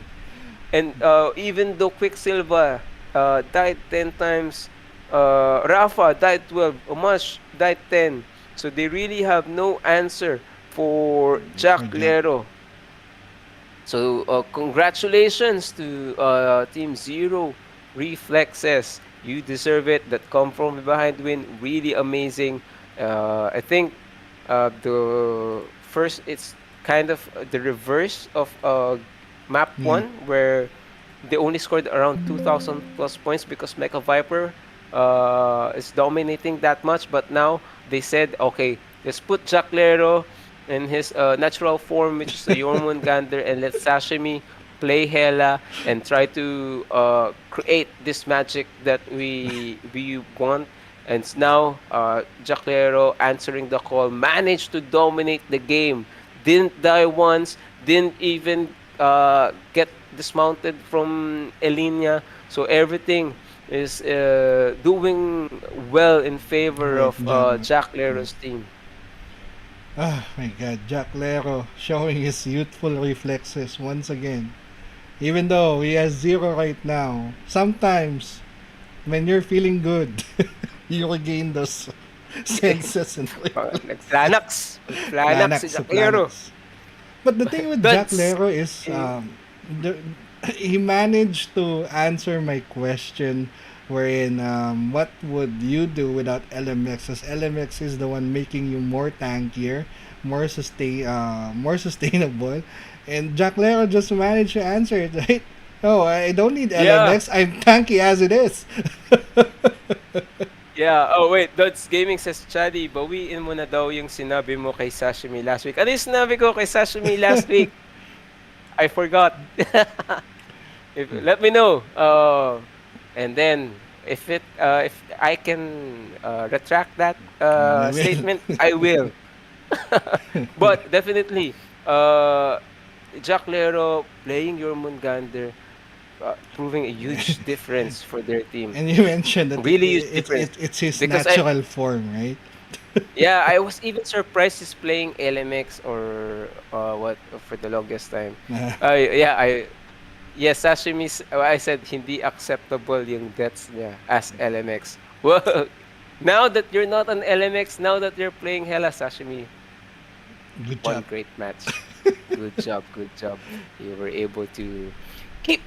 And even though Quicksilver died 10 times, Rafa died 12, Omash died 10. So they really have no answer for For Jack. Jacklero. So congratulations to Team Zero Reflexes. You deserve it. That come from behind win, really amazing. I think the first it's kind of the reverse of map Yeah. one where they only scored around 2,000 plus points because Mecha Viper is dominating that much. But now they said, okay, let's put Jack Lero in his natural form, which is the Jormungandr, and let Sashimi play Hela and try to create this magic that we want. And now Jacklero answering the call, managed to dominate the game, didn't die once, didn't even get dismounted from Elinia. So everything is doing well in favor Right, of Jack. Jack Yeah. Lero's team. Ah, my God. Jack Lero showing his youthful reflexes once again. Even though he has zero right now, sometimes when you're feeling good, you regain those senses and Nagplanax si Planax to Jack Lero. Planax. But the thing with Jack That's Lero is eh, the, he managed to answer my question wherein what would you do without LMX, as LMX is the one making you more tankier, more sustainable, and Jack Lero just managed to answer it, right? Oh, I don't need yeah. LMX, I'm tanky as it is. Yeah. Oh, wait. Dodds Gaming says, Chadi, bawiin mo na daw yung sinabi mo kay Sashimi last week. Ano yung sinabi ko kay Sashimi last week? I forgot. Let me know. And then if I can retract that You will. statement, I will. But definitely, uh, Jack Lero playing your Mungander, proving a huge difference for their team. And you mentioned that Really huge difference. it's his Because I natural form, right? Yeah, I was even surprised he's playing LMX or what for the longest time. Yeah, yes, Sashimi's I said hindi acceptable yung deaths niya as LMX. Well, now that you're not an LMX, now that you're playing Hela Sashimi, Good one job. great match. Good job, good job. You were able to keep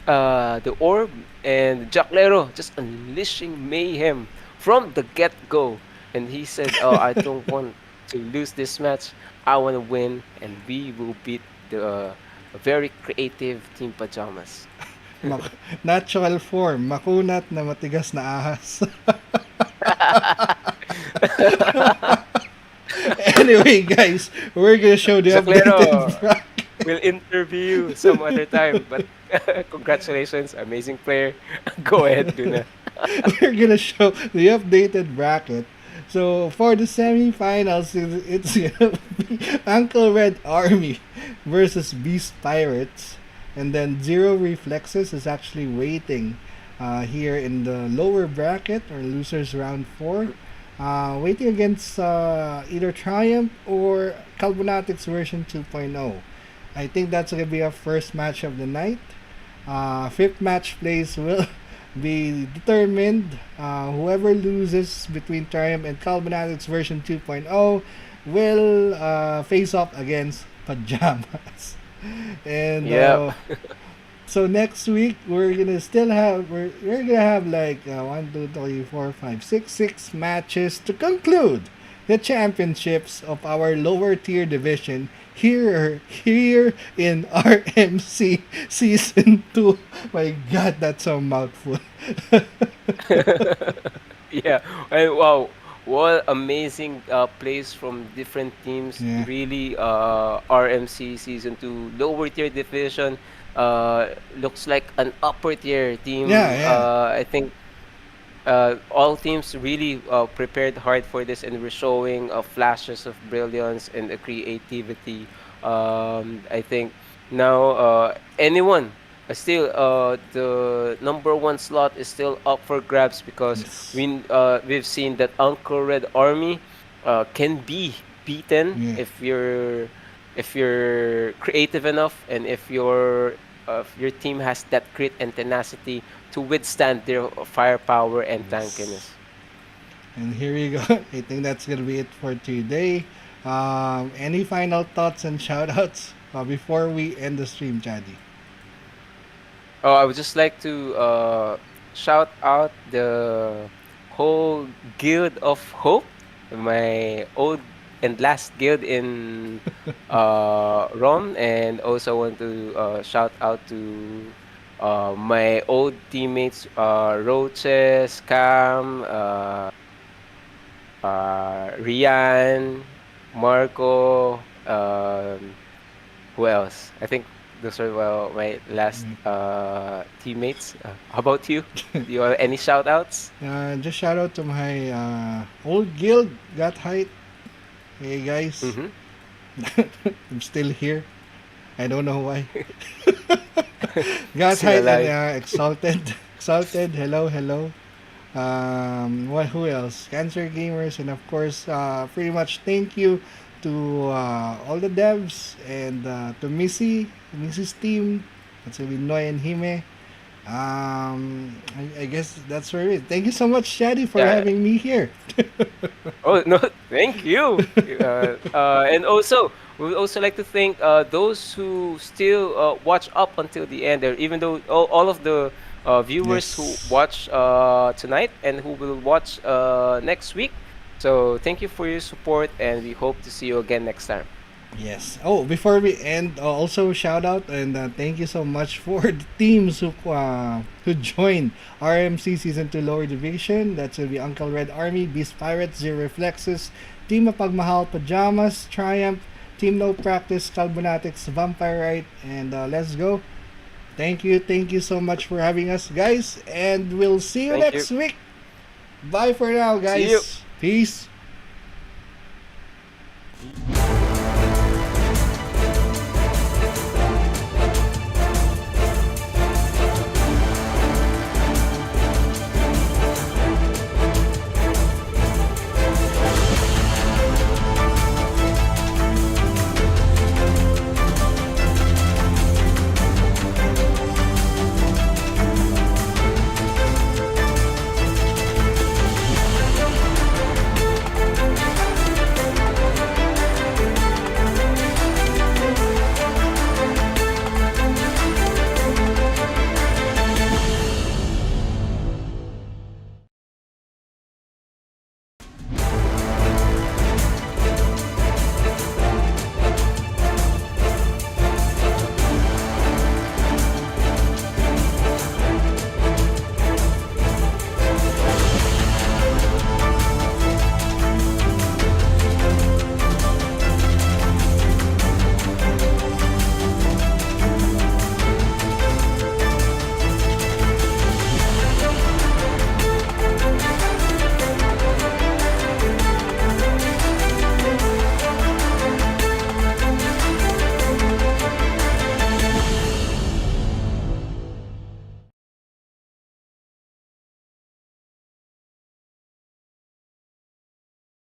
the orb and Jacklero just unleashing mayhem from the get-go. And he said, "Oh, I don't want to lose this match. I want to win, and we will beat the very creative Team Pajamas." Natural form, makunat na matigas na ahas. Anyway, guys, we're gonna show the updated Jacklero will interview you some other time, but congratulations, amazing player. Go ahead, Luna. we're gonna show the updated bracket. So for the semifinals, it's gonna be Uncle Red Army versus Beast Pirates, and then Zero Reflexes is actually waiting here in the lower bracket or losers round four, waiting against either Triumph or Kalbonatics version 2.0. I think that's gonna be our first match of the night. Fifth match plays will be determined. Whoever loses between Triumph and Kalbonatics version 2.0 will face off against Pajamas. And Yeah. so next week we're gonna still have we're gonna have like 1, 2, 3, 4, 5, 6 matches to conclude the championships of our lower tier division here in RMC Season 2. My God, that's a mouthful. Yeah, and wow, what amazing plays from different teams. Yeah. Really, RMC Season 2 lower tier division looks like an upper tier Yeah, team. yeah. I think all teams really prepared hard for this, and we're showing flashes of brilliance and creativity. I think now anyone still the number one slot is still up for grabs because Yes. we've seen that Uncle Red Army can be beaten Yeah. if you're creative enough, and if your team has that grit and tenacity to withstand their firepower and Yes. tankiness. And here we go. I think that's gonna be it for today. Any final thoughts and shoutouts before we end the stream, Chadi? Oh, I would just like to shout out the whole Guild of Hope, my old and last guild in Rome, and also want to shout out to my old teammates Roaches, Cam, Rian, Marco, who else? I think those are well my last teammates. How about you? Do you have any shout outs? Just shout out to my old guild, Got Height. Hey guys, Mm-hmm. I'm still here. I don't know why. Got Still Height and alive. Exalted. Exalted, hello, hello. What? Who else? Cancer Gamers, and of course, pretty much thank you to all the devs and to Missy's team. That's gonna be Noy and Hime. I guess that's for it. Thank you so much, Shadi, for Yeah. having me here. Oh no, thank you. And also, we would also like to thank those who still watch up until the end. There, even though all of the viewers who Yes. watch tonight and who will watch next week. So thank you for your support, and we hope to see you again next time. Yes. Oh, before we end, also shout out and thank you so much for the teams who joined RMC Season 2 Lower Division. That's will be Uncle Red Army, Beast Pirates, Zero Reflexes, Team Mapagmahal, Pajamas, Triumph, TeamNoPractice, Kalbonatics, VamFyreRyt, and Lezgaaw. Thank you so much for having us, guys, and we'll see you Thank you. next week. Bye for now, See you. guys. Peace.